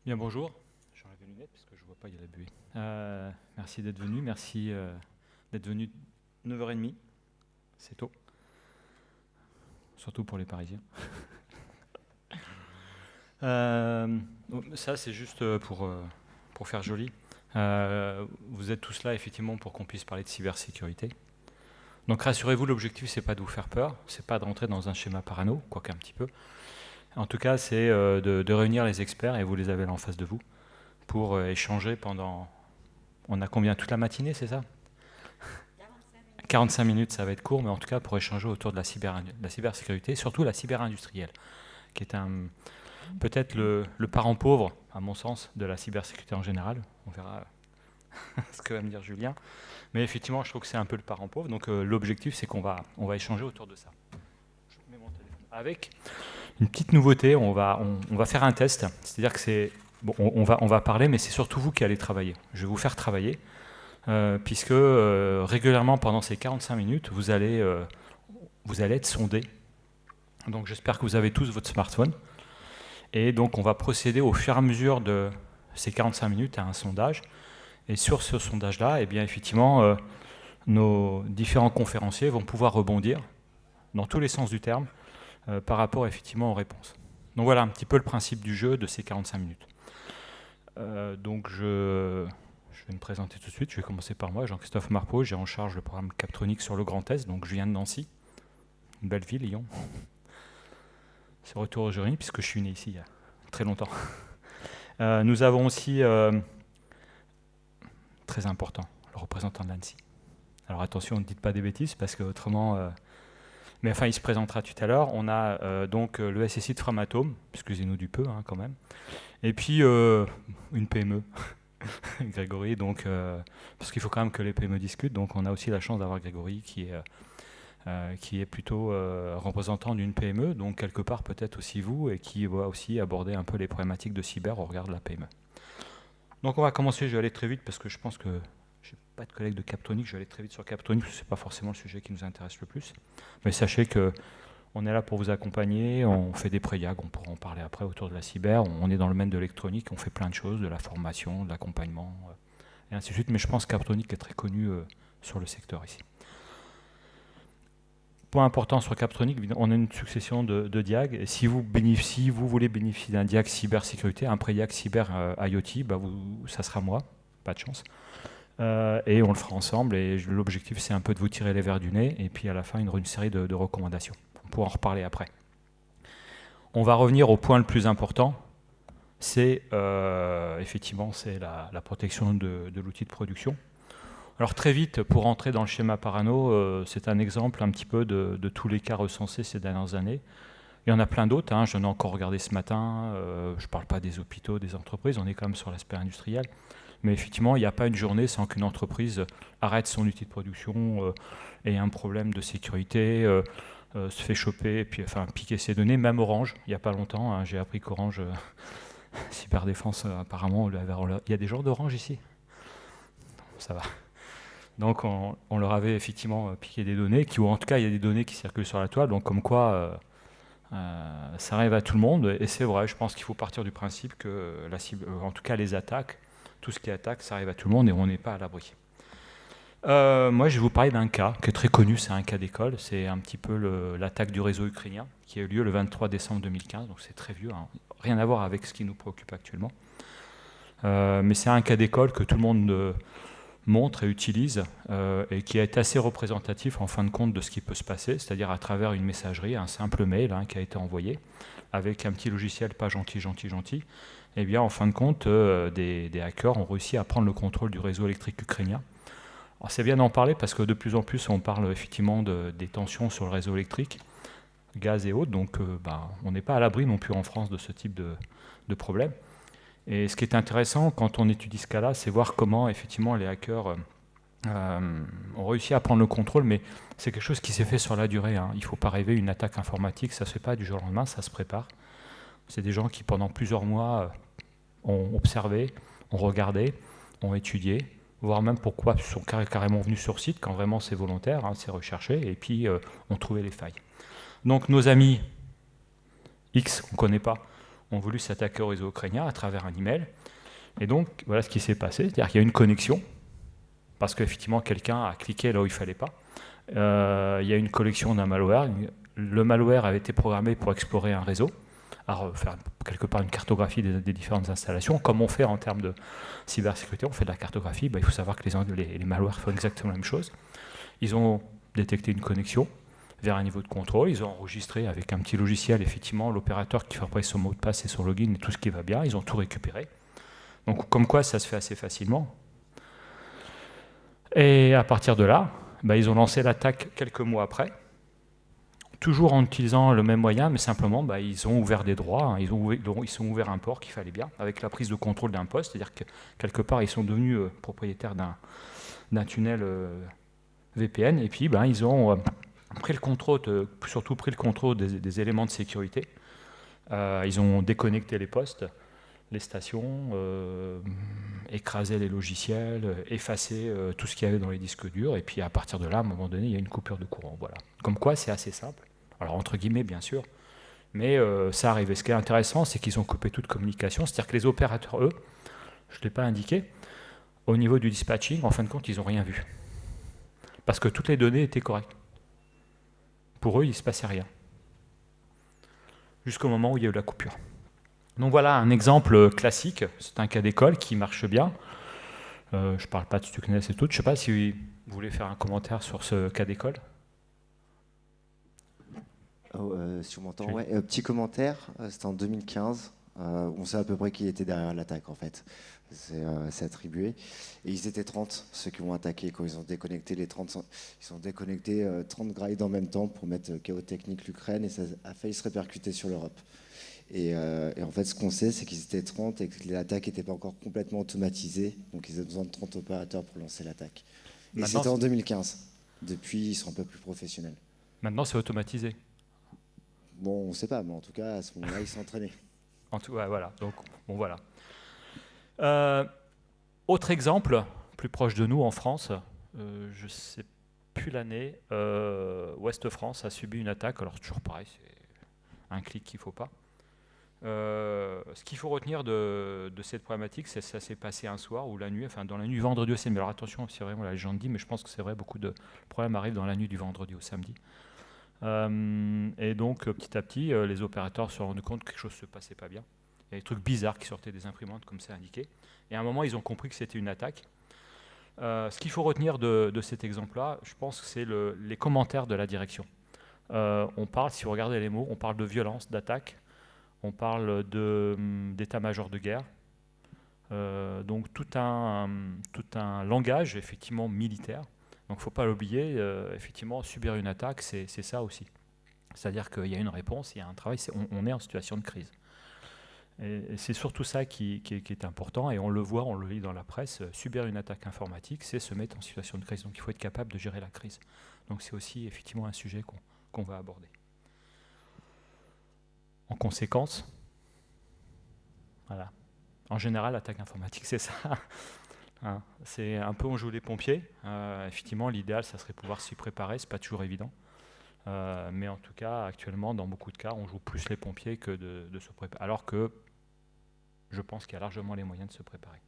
Bien, bonjour. J'enlève les lunettes parce que je ne vois pas, il y a la buée. Merci d'être venu. Merci d'être venu 9h30. C'est tôt. Surtout pour les Parisiens. Ça, c'est juste pour faire joli. Vous êtes tous là, effectivement, pour qu'on puisse parler de cybersécurité. Donc, rassurez-vous, l'objectif, c'est pas de vous faire peur. C'est pas de rentrer dans un schéma parano, quoique un petit peu. En tout cas, c'est de réunir les experts, et vous les avez là en face de vous, pour échanger pendant... On a combien? Toute la matinée, c'est ça? 45 minutes, ça va être court, mais en tout cas pour échanger autour de la cybersécurité, surtout la cyberindustrielle, qui est peut-être le parent pauvre, à mon sens, de la cybersécurité en général. On verra ce que va me dire Julien. Mais effectivement, je trouve que c'est un peu le parent pauvre. Donc l'objectif, c'est qu'on va échanger autour de ça. Je mets mon téléphone. Avec une petite nouveauté, on va faire un test. C'est-à-dire que c'est... Bon, on va parler, mais c'est surtout vous qui allez travailler. Je vais vous faire travailler. Puisque régulièrement pendant ces 45 minutes, vous allez être sondé. Donc j'espère que vous avez tous votre smartphone. Et donc on va procéder au fur et à mesure de ces 45 minutes à un sondage. Et sur ce sondage-là, eh bien, effectivement, nos différents conférenciers vont pouvoir rebondir dans tous les sens du terme par rapport effectivement aux réponses. Donc voilà un petit peu le principe du jeu de ces 45 minutes. Donc je vais me présenter tout de suite. Je vais commencer par moi, Jean-Christophe Marpeau. J'ai en charge le programme Captronics sur le Grand Est. Donc je viens de Nancy, une belle ville, Lyon. C'est retour au jury puisque je suis né ici il y a très longtemps. Nous avons aussi, très important, le représentant de l'ANSSI. Alors attention, ne dites pas des bêtises parce que autrement... mais enfin, il se présentera tout à l'heure. On a donc le SSI de Framatome, excusez-nous du peu quand même. Et puis une PME. Grégory, donc, parce qu'il faut quand même que les PME discutent, donc on a aussi la chance d'avoir Grégory qui est plutôt représentant d'une PME, donc quelque part peut-être aussi vous, et qui va aussi aborder un peu les problématiques de cyber au regard de la PME. Donc on va commencer, je vais aller très vite parce que je pense que je n'ai pas de collègue de Captronics, je vais aller très vite sur Captronics, ce n'est pas forcément le sujet qui nous intéresse le plus, mais sachez que on est là pour vous accompagner, on fait des pré-YAG, on pourra en parler après autour de la cyber, on est dans le domaine de l'électronique, on fait plein de choses, de la formation, de l'accompagnement, et ainsi de suite, mais je pense que Captronics est très connu sur le secteur ici. Point important sur Captronics, on a une succession de diag, et si vous voulez bénéficier d'un diag cybersécurité, un pré-YAG cyber IoT, ça sera moi, pas de chance. Et on le fera ensemble, et l'objectif c'est un peu de vous tirer les verres du nez, et puis à la fin une série de recommandations. On pourra en reparler après. On va revenir au point le plus important, c'est effectivement c'est la protection de l'outil de production. Alors très vite, pour entrer dans le schéma parano, c'est un exemple un petit peu de tous les cas recensés ces dernières années. Il y en a plein d'autres, j'en ai encore regardé ce matin, je ne parle pas des hôpitaux, des entreprises, on est quand même sur l'aspect industriel. Mais effectivement, il n'y a pas une journée sans qu'une entreprise arrête son outil de production, ait un problème de sécurité, se fait choper, et puis enfin piquer ses données, même Orange, il n'y a pas longtemps, j'ai appris qu'Orange, Cyberdéfense, apparemment, il y a des gens d'Orange ici? Ça va. Donc on leur avait effectivement piqué des données, ou en tout cas il y a des données qui circulent sur la toile, donc comme quoi ça arrive à tout le monde, et c'est vrai, je pense qu'il faut partir du principe que en tout cas les attaques, tout ce qui attaque, ça arrive à tout le monde et on n'est pas à l'abri. Moi, je vais vous parler d'un cas qui est très connu, c'est un cas d'école, c'est un petit peu l'attaque du réseau ukrainien qui a eu lieu le 23 décembre 2015, donc c'est très vieux, rien à voir avec ce qui nous préoccupe actuellement. Mais c'est un cas d'école que tout le monde montre et utilise et qui est assez représentatif en fin de compte de ce qui peut se passer, c'est-à-dire à travers une messagerie, un simple mail qui a été envoyé avec un petit logiciel pas gentil, et bien en fin de compte, des hackers ont réussi à prendre le contrôle du réseau électrique ukrainien. Alors c'est bien d'en parler parce que de plus en plus on parle effectivement des tensions sur le réseau électrique, gaz et autres, donc on n'est pas à l'abri non plus en France de ce type de problème. Et ce qui est intéressant quand on étudie ce cas-là, c'est voir comment effectivement les hackers ont réussi à prendre le contrôle, mais c'est quelque chose qui s'est fait sur la durée. Il ne faut pas rêver, une attaque informatique, ça ne se fait pas du jour au lendemain, ça se prépare. C'est des gens qui pendant plusieurs mois ont observé, ont regardé, ont étudié, voire même pourquoi ils sont carrément venus sur site, quand vraiment c'est volontaire, c'est recherché, et puis ont trouvé les failles. Donc nos amis X, qu'on ne connaît pas, ont voulu s'attaquer au réseau ukrainien à travers un email. Et donc, voilà ce qui s'est passé. C'est-à-dire qu'il y a une connexion, parce qu'effectivement, quelqu'un a cliqué là où il ne fallait pas. Il y a une collection d'un malware. Le malware avait été programmé pour explorer un réseau, à faire quelque part une cartographie des différentes installations. Comme on fait en termes de cybersécurité, on fait de la cartographie. Il faut savoir que les malwares font exactement la même chose. Ils ont détecté une connexion vers un niveau de contrôle. Ils ont enregistré avec un petit logiciel, effectivement, l'opérateur qui fabrique son mot de passe et son login et tout ce qui va bien. Ils ont tout récupéré. Donc, comme quoi, ça se fait assez facilement. Et à partir de là, ils ont lancé l'attaque quelques mois après, toujours en utilisant le même moyen, mais simplement, ils ont ouvert des droits, ils ont ouvert un port qu'il fallait bien, avec la prise de contrôle d'un poste, c'est-à-dire que quelque part, ils sont devenus propriétaires d'un tunnel VPN, et puis ils ont pris le contrôle, surtout pris le contrôle des éléments de sécurité. Ils ont déconnecté les postes, les stations, écrasé les logiciels, effacé tout ce qu'il y avait dans les disques durs, et puis à partir de là, à un moment donné, il y a une coupure de courant. Voilà. Comme quoi, c'est assez simple. Alors, entre guillemets, bien sûr, mais ça arrive. Et ce qui est intéressant, c'est qu'ils ont coupé toute communication, c'est-à-dire que les opérateurs, eux, je ne l'ai pas indiqué, au niveau du dispatching, en fin de compte, ils n'ont rien vu. Parce que toutes les données étaient correctes. Pour eux, il ne se passait rien. Jusqu'au moment où il y a eu la coupure. Donc voilà un exemple classique, c'est un cas d'école qui marche bien. Je ne parle pas de ce que tu connais et tout. Je ne sais pas si vous voulez faire un commentaire sur ce cas d'école. Si on m'entend, ouais. Petit commentaire, c'était en 2015. On sait à peu près qui était derrière l'attaque en fait. C'est attribué. Et ils étaient 30, ceux qui ont attaqué. Quand ils ont déconnecté les 30, ils ont déconnecté 30 grides en même temps pour mettre chaos technique l'Ukraine et ça a failli se répercuter sur l'Europe. Et en fait, ce qu'on sait, c'est qu'ils étaient 30 et que l'attaque n'était pas encore complètement automatisée. Donc ils avaient besoin de 30 opérateurs pour lancer l'attaque. Et c'était en 2015. Depuis, ils sont un peu plus professionnels. Maintenant, c'est automatisé. Bon, on ne sait pas, mais en tout cas, à ce moment-là, ils s'entraînaient. En tout, ouais, voilà. Donc, bon, voilà. Autre exemple, plus proche de nous en France, je ne sais plus l'année, Ouest France a subi une attaque. Alors, toujours pareil, c'est un clic qu'il ne faut pas. Ce qu'il faut retenir de cette problématique, c'est que ça s'est passé un soir ou la nuit, enfin dans la nuit vendredi au samedi. Alors attention, c'est vraiment la légende dit, mais je pense que c'est vrai, beaucoup de problèmes arrivent dans la nuit du vendredi au samedi. Et donc petit à petit, les opérateurs se sont rendus compte que quelque chose ne se passait pas bien. Il y a des trucs bizarres qui sortaient des imprimantes, comme c'est indiqué. Et à un moment, ils ont compris que c'était une attaque. Ce qu'il faut retenir de cet exemple-là, je pense que c'est les commentaires de la direction. On parle, si vous regardez les mots, on parle de violence, d'attaque. On parle d'état-major de guerre, donc tout un langage effectivement militaire. Donc il ne faut pas l'oublier, effectivement, subir une attaque, c'est ça aussi. C'est-à-dire qu'il y a une réponse, il y a un travail, on est en situation de crise. Et c'est surtout ça qui est important, et on le voit, on le lit dans la presse, subir une attaque informatique, c'est se mettre en situation de crise. Donc il faut être capable de gérer la crise. Donc c'est aussi effectivement un sujet qu'on va aborder. En conséquence, voilà. En général, l'attaque informatique, c'est ça. Hein, c'est un peu on joue les pompiers. Effectivement, l'idéal, ça serait pouvoir s'y préparer. C'est pas toujours évident. Mais en tout cas, actuellement, dans beaucoup de cas, on joue plus les pompiers que de se préparer. Alors que je pense qu'il y a largement les moyens de se préparer.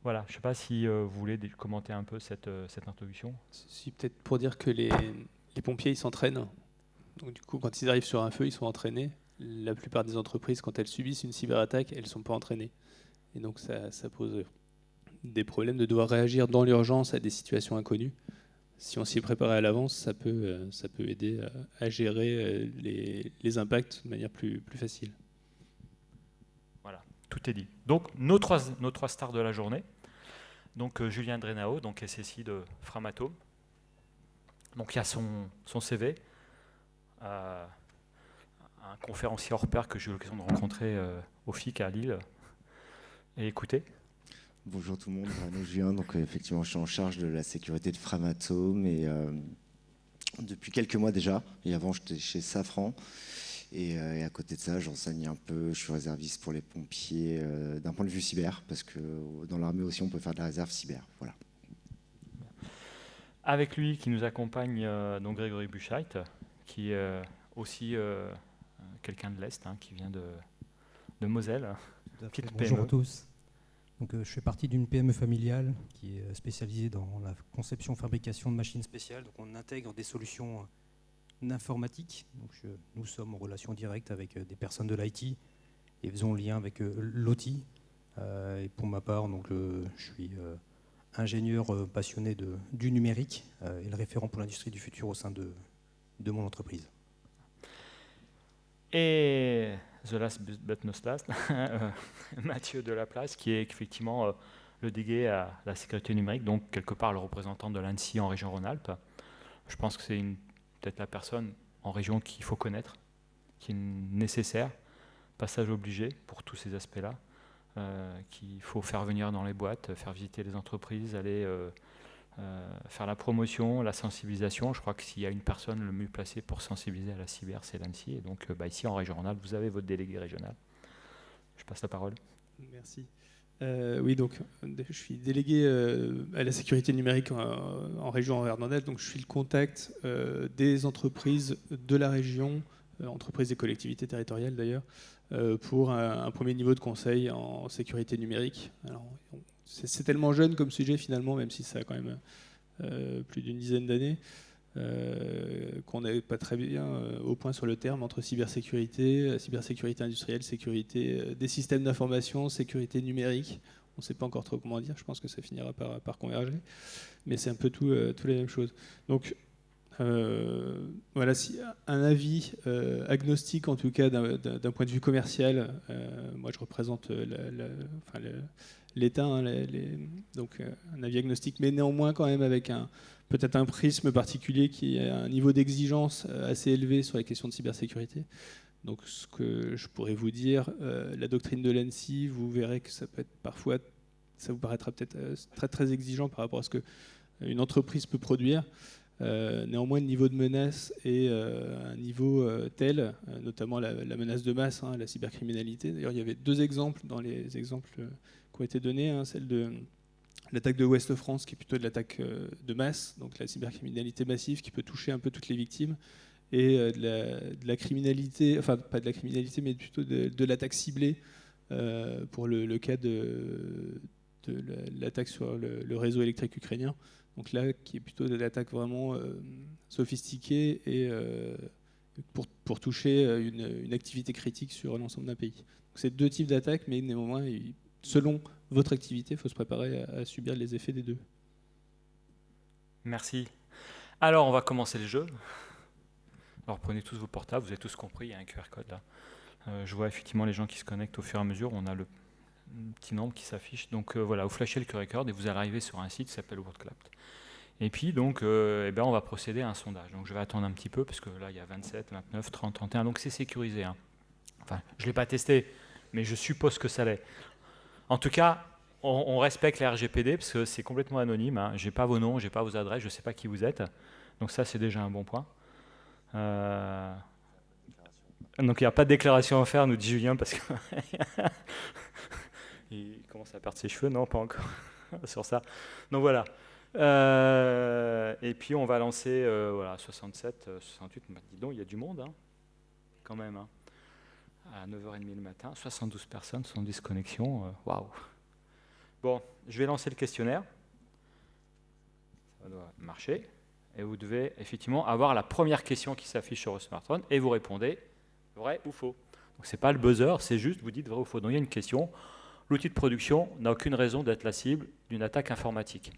Voilà. Je ne sais pas si vous voulez commenter un peu cette introduction. Si, peut-être pour dire que les pompiers, ils s'entraînent. Donc du coup, quand ils arrivent sur un feu, ils sont entraînés. La plupart des entreprises, quand elles subissent une cyberattaque, elles ne sont pas entraînées. Et donc ça pose des problèmes de devoir réagir dans l'urgence à des situations inconnues. Si on s'y est préparé à l'avance, ça peut aider à gérer les impacts de manière plus facile. Voilà, tout est dit. Donc nos trois stars de la journée. Donc Julien Drenao, donc SSI de Framatome. Donc il y a son CV. Un conférencier hors pair que j'ai eu l'occasion de rencontrer au FIC à Lille. Et écoutez. Bonjour tout le monde, Renaud Julien. Donc effectivement, je suis en charge de la sécurité de Framatome et depuis quelques mois déjà. Et avant, j'étais chez Safran. Et à côté de ça, j'enseigne un peu. Je suis réserviste pour les pompiers d'un point de vue cyber, parce que dans l'armée aussi, on peut faire de la réserve cyber. Voilà. Avec lui, qui nous accompagne, donc Grégory Buchheit, qui est aussi quelqu'un de l'Est, qui vient de Moselle. Tout à fait. Petite Bonjour PME. à tous. Donc, je fais partie d'une PME familiale qui est spécialisée dans la conception fabrication de machines spéciales. Donc, on intègre des solutions d'informatique. Donc, nous sommes en relation directe avec des personnes de l'IT et faisons le lien avec l'OT. Et pour ma part, donc, je suis ingénieur passionné du numérique et le référent pour l'industrie du futur au sein de mon entreprise. Et the last but not last, Mathieu Delaplace, qui est effectivement le délégué à la sécurité numérique, donc quelque part le représentant de l'ANSSI en région Rhône-Alpes. Je pense que c'est peut-être la personne en région qu'il faut connaître, qui est nécessaire, passage obligé pour tous ces aspects-là, qu'il faut faire venir dans les boîtes, faire visiter les entreprises, aller faire la promotion, la sensibilisation. Je crois que s'il y a une personne le mieux placée pour sensibiliser à la cyber, c'est l'ANSSI. Et donc ici en région Rhône-Alpes, vous avez votre délégué régional. Je passe la parole. Merci. Oui, donc je suis délégué à la sécurité numérique en région Rhône-Alpes. Donc je suis le contact des entreprises de la région, entreprises et collectivités territoriales d'ailleurs, pour un premier niveau de conseil en sécurité numérique. Alors, c'est tellement jeune comme sujet finalement, même si ça a quand même plus d'une dizaine d'années, qu'on n'est pas très bien au point sur le terme entre cybersécurité, cybersécurité industrielle, sécurité des systèmes d'information, sécurité numérique. On ne sait pas encore trop comment dire, je pense que ça finira par converger, mais c'est un peu tout la même chose. Donc voilà, si un avis agnostique en tout cas d'un point de vue commercial, moi je représente l'État, hein, donc un avis agnostique, mais néanmoins quand même avec peut-être un prisme particulier qui a un niveau d'exigence assez élevé sur les questions de cybersécurité. Donc ce que je pourrais vous dire, la doctrine de l'ANSSI, vous verrez que ça peut être parfois, ça vous paraîtra peut-être très très exigeant par rapport à ce qu'une entreprise peut produire. Néanmoins, le niveau de menace est un niveau tel, notamment la menace de masse, hein, la cybercriminalité. D'ailleurs, il y avait deux exemples dans les exemples qui ont été donnés, hein, celle de l'attaque de Ouest France, qui est plutôt de l'attaque de masse, donc la cybercriminalité massive qui peut toucher un peu toutes les victimes, et de la criminalité, enfin pas de la criminalité, mais plutôt de l'attaque ciblée pour le cas de l'attaque sur le réseau électrique ukrainien. Donc là, qui est plutôt de l'attaque vraiment sophistiquée et pour toucher une activité critique sur l'ensemble d'un pays. Donc c'est deux types d'attaques, mais néanmoins, selon votre activité, il faut se préparer à subir les effets des deux. Merci. Alors, on va commencer le jeu. Alors, prenez tous vos portables, vous avez tous compris, il y a un QR code là. Je vois effectivement les gens qui se connectent au fur et à mesure, on a le petit nombre qui s'affiche. Donc voilà, vous flashez le QR code et vous arrivez sur un site qui s'appelle WordCloud. Et puis, donc, on va procéder à un sondage. Donc, je vais attendre un petit peu, parce que là, il y a 27, 29, 30, 31. Donc, c'est sécurisé. Hein. Enfin, je ne l'ai pas testé, mais je suppose que ça l'est. En tout cas, on respecte les RGPD, parce que c'est complètement anonyme. Hein. Je n'ai pas vos noms, je n'ai pas vos adresses, je ne sais pas qui vous êtes. Donc, ça, c'est déjà un bon point. Donc, il n'y a pas de déclaration à faire, nous dit Julien, parce que il commence à perdre ses cheveux. Non, pas encore. Sur ça. Donc, voilà. Et puis on va lancer 67, 68, dis donc il y a du monde hein, quand même, hein. À 9h30 le matin, 72 personnes, 70 connexions, waouh. Bon, je vais lancer le questionnaire, ça doit marcher, et vous devez effectivement avoir la première question qui s'affiche sur votre smartphone, et vous répondez vrai ou faux. Donc c'est pas le buzzer, c'est juste vous dites vrai ou faux. Donc il y a une question, l'outil de production n'a aucune raison d'être la cible d'une attaque informatique.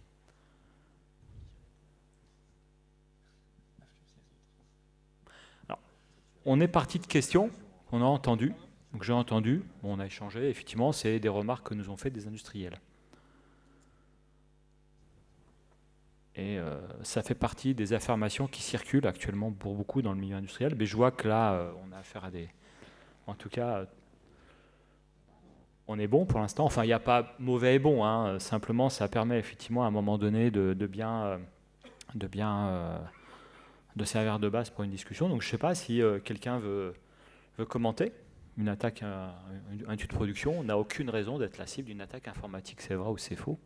On est parti de questions qu'on a entendues. Donc j'ai entendu, on a échangé, effectivement, c'est des remarques que nous ont fait des industriels. Et ça fait partie des affirmations qui circulent actuellement pour beaucoup dans le milieu industriel. Mais je vois que là, on a affaire à des... En tout cas, on est bon pour l'instant. Enfin, il n'y a pas mauvais et bon. Hein. Simplement, ça permet effectivement à un moment donné de servir de base pour une discussion. Donc je ne sais pas si quelqu'un veut commenter une attaque, un outil de production. On n'a aucune raison d'être la cible d'une attaque informatique, c'est vrai ou c'est faux?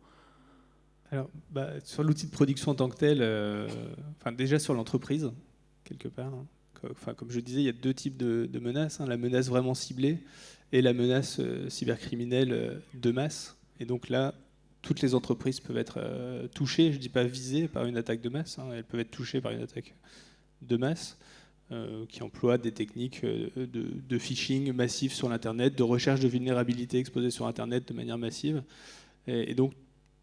Alors, sur l'outil de production en tant que tel, déjà sur l'entreprise, quelque part, hein, comme je disais, il y a deux types de menaces, hein, la menace vraiment ciblée et la menace cybercriminelle de masse. Et donc là, toutes les entreprises peuvent être touchées, je ne dis pas visées par une attaque de masse, hein, elles peuvent être touchées par une attaque de masse qui emploie des techniques de phishing massif sur l'Internet, de recherche de vulnérabilités exposées sur Internet de manière massive. Et donc,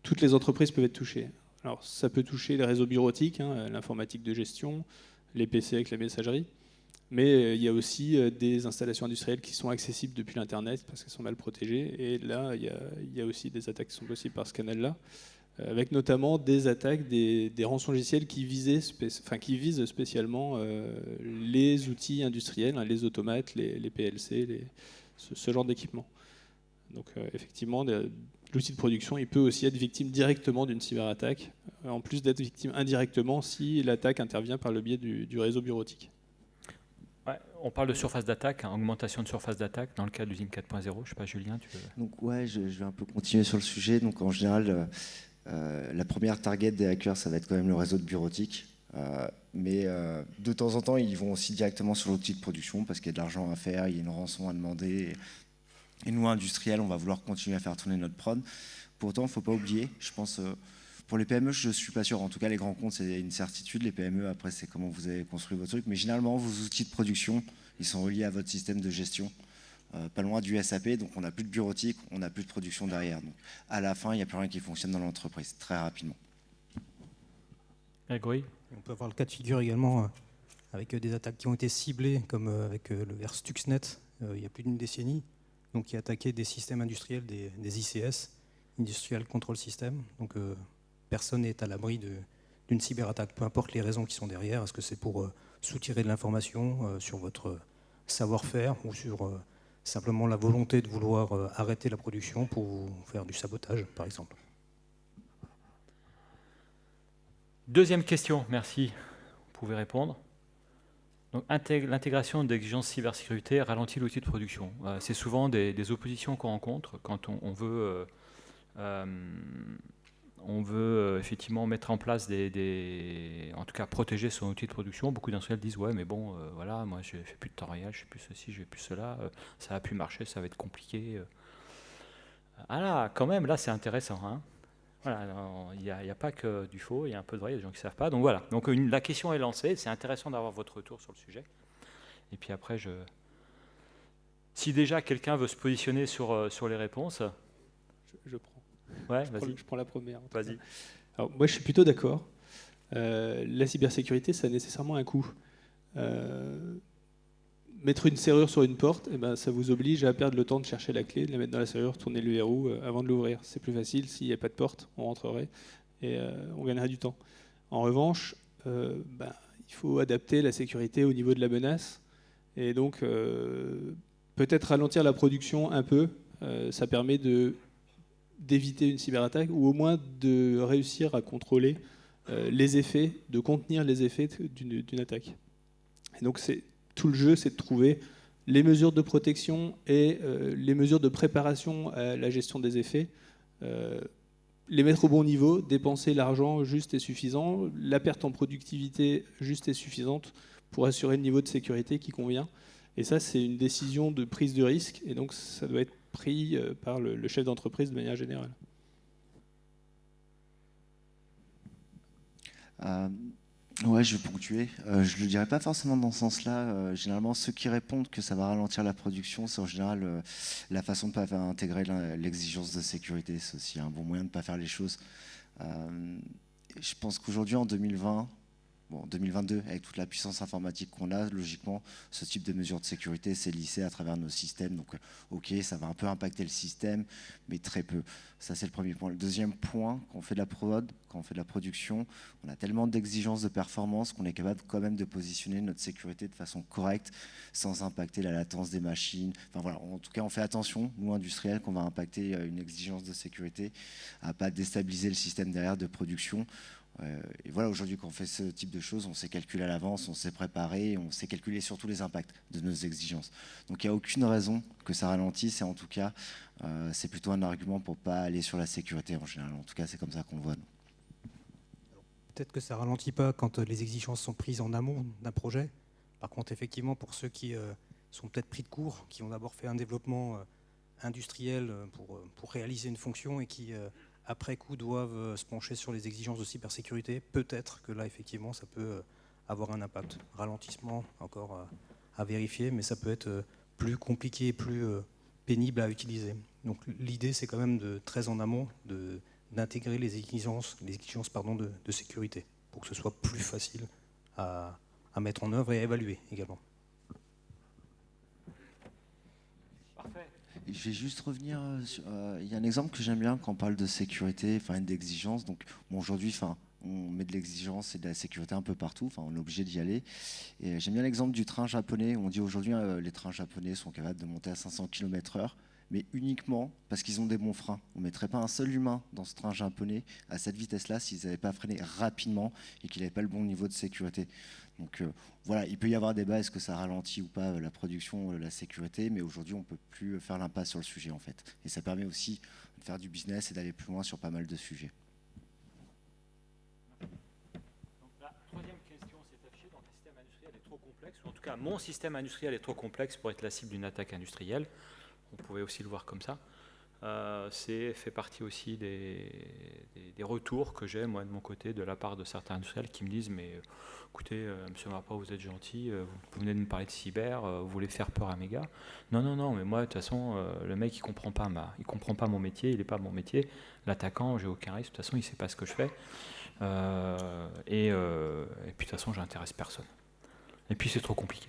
toutes les entreprises peuvent être touchées. Alors, ça peut toucher les réseaux bureautiques, hein, l'informatique de gestion, les PC avec la messagerie, mais il y a aussi des installations industrielles qui sont accessibles depuis l'Internet parce qu'elles sont mal protégées. Et là, il y a aussi des attaques qui sont possibles par ce canal-là, avec notamment des attaques, des rançongiciels qui visent spécialement les outils industriels, hein, les automates, les PLC, ce genre d'équipement. Donc effectivement, l'outil de production, il peut aussi être victime directement d'une cyberattaque, en plus d'être victime indirectement si l'attaque intervient par le biais du réseau bureautique. Ouais, on parle de surface d'attaque, hein, augmentation de surface d'attaque dans le cas de l'usine 4.0. Je ne sais pas, Julien, tu veux... Donc ouais, je vais un peu continuer sur le sujet. Donc en général, la première target des hackers, ça va être quand même le réseau de bureautique. Mais de temps en temps, ils vont aussi directement sur l'outil de production parce qu'il y a de l'argent à faire, il y a une rançon à demander. Et nous, industriels, on va vouloir continuer à faire tourner notre prod. Pourtant, il ne faut pas oublier, je pense, pour les PME, je ne suis pas sûr. En tout cas, les grands comptes, c'est une certitude. Les PME, après, c'est comment vous avez construit votre truc. Mais généralement, vos outils de production, ils sont reliés à votre système de gestion. Pas loin du SAP, donc on n'a plus de bureautique, on n'a plus de production derrière. Donc, à la fin, il n'y a plus rien qui fonctionne dans l'entreprise, très rapidement. Grégory ? On peut avoir le cas de figure également avec des attaques qui ont été ciblées, comme avec le vers Stuxnet, il y a plus d'une décennie, donc qui a attaqué des systèmes industriels, des ICS, Industrial Control System. Donc personne n'est à l'abri d'une cyberattaque, peu importe les raisons qui sont derrière. Est-ce que c'est pour soutirer de l'information sur votre savoir-faire ou sur simplement la volonté de vouloir arrêter la production pour faire du sabotage, par exemple? Deuxième question, merci. Vous pouvez répondre. Donc, l'intégration d'exigences cybersécurité ralentit l'outil de production. C'est souvent des oppositions qu'on rencontre quand on veut effectivement mettre en place en tout cas protéger son outil de production. Beaucoup d'industriels disent ouais, mais bon, voilà, moi je fais plus de temps réel, je fais plus ceci, je fais plus cela, ça va plus marcher, ça va être compliqué. Ah là, quand même, là c'est intéressant, hein. Voilà, il n'y a pas que du faux, il y a un peu de vrai, il y a des gens qui ne savent pas. Donc voilà, donc, la question est lancée, c'est intéressant d'avoir votre retour sur le sujet. Et puis après, si déjà quelqu'un veut se positionner sur les réponses... Je prends. Ouais, vas-y. Je prends la première. Vas-y. Alors, moi, je suis plutôt d'accord. La cybersécurité, ça a nécessairement un coût. Mettre une serrure sur une porte, eh ben, ça vous oblige à perdre le temps de chercher la clé, de la mettre dans la serrure, tourner le verrou avant de l'ouvrir. C'est plus facile, s'il n'y a pas de porte, on rentrerait et on gagnerait du temps. En revanche, il faut adapter la sécurité au niveau de la menace. Et donc, peut-être ralentir la production un peu, ça permet d'éviter une cyberattaque ou au moins de réussir à contrôler les effets, de contenir les effets d'une attaque. Et donc, tout le jeu, c'est de trouver les mesures de protection et les mesures de préparation à la gestion des effets, les mettre au bon niveau, dépenser l'argent juste et suffisant, la perte en productivité juste et suffisante pour assurer le niveau de sécurité qui convient. Et ça, c'est une décision de prise de risque, et donc ça doit être pris par le chef d'entreprise de manière générale. Ouais, je vais ponctuer. Je ne le dirais pas forcément dans ce sens-là. Généralement, ceux qui répondent que ça va ralentir la production, c'est en général la façon de ne pas intégrer l'exigence de sécurité. C'est aussi un bon moyen de ne pas faire les choses. Je pense qu'aujourd'hui, en 2020, 2022, avec toute la puissance informatique qu'on a, logiquement, ce type de mesures de sécurité s'est lissé à travers nos systèmes. Donc, ok, ça va un peu impacter le système, mais très peu. Ça, c'est le premier point. Le deuxième point, quand on fait de la prod, quand on fait de la production, on a tellement d'exigences de performance qu'on est capable quand même de positionner notre sécurité de façon correcte, sans impacter la latence des machines. Enfin voilà, en tout cas, on fait attention, nous industriels, qu'on va impacter une exigence de sécurité, à ne pas déstabiliser le système derrière de production. Et voilà, aujourd'hui, quand on fait ce type de choses, on sait calculer à l'avance, on sait préparer, on sait calculer surtout les impacts de nos exigences. Donc il n'y a aucune raison que ça ralentisse, et en tout cas, c'est plutôt un argument pour ne pas aller sur la sécurité en général. En tout cas, c'est comme ça qu'on le voit, nous. Peut-être que ça ne ralentit pas quand les exigences sont prises en amont d'un projet. Par contre, effectivement, pour ceux qui sont peut-être pris de court, qui ont d'abord fait un développement industriel pour réaliser une fonction et qui, après coup, doivent se pencher sur les exigences de cybersécurité, peut-être que là, effectivement, ça peut avoir un impact. Ralentissement, encore à vérifier, mais ça peut être plus compliqué et plus pénible à utiliser. Donc l'idée, c'est quand même de très en amont d'intégrer les exigences de sécurité pour que ce soit plus facile à mettre en œuvre et à évaluer également. Parfait. Je vais juste revenir sur. Il y a un exemple que j'aime bien quand on parle de sécurité, d'exigence. Donc, bon, aujourd'hui, on met de l'exigence et de la sécurité un peu partout. On est obligé d'y aller. Et j'aime bien l'exemple du train japonais. On dit aujourd'hui les trains japonais sont capables de monter à 500 km/h, mais uniquement parce qu'ils ont des bons freins. On ne mettrait pas un seul humain dans ce train japonais à cette vitesse-là s'ils n'avaient pas freiné rapidement et qu'ils n'avaient pas le bon niveau de sécurité. Donc voilà, il peut y avoir débat, est-ce que ça ralentit ou pas la production, la sécurité, mais aujourd'hui on ne peut plus faire l'impasse sur le sujet en fait. Et ça permet aussi de faire du business et d'aller plus loin sur pas mal de sujets. Donc la troisième question s'est affichée, donc le système industriel est trop complexe, ou en tout cas mon système industriel est trop complexe pour être la cible d'une attaque industrielle. On pouvait aussi le voir comme ça. C'est fait partie aussi des retours que j'ai, moi, de mon côté, de la part de certains industriels qui me disent « Mais écoutez, monsieur Marpa, vous êtes gentil, vous venez de me parler de cyber, vous voulez faire peur à mes gars. Non, mais moi, de toute façon, le mec, il comprend pas mon métier, il n'est pas mon métier. L'attaquant, j'ai aucun risque, de toute façon, il ne sait pas ce que je fais. Et puis, de toute façon, j'intéresse personne. Et puis, c'est trop compliqué. »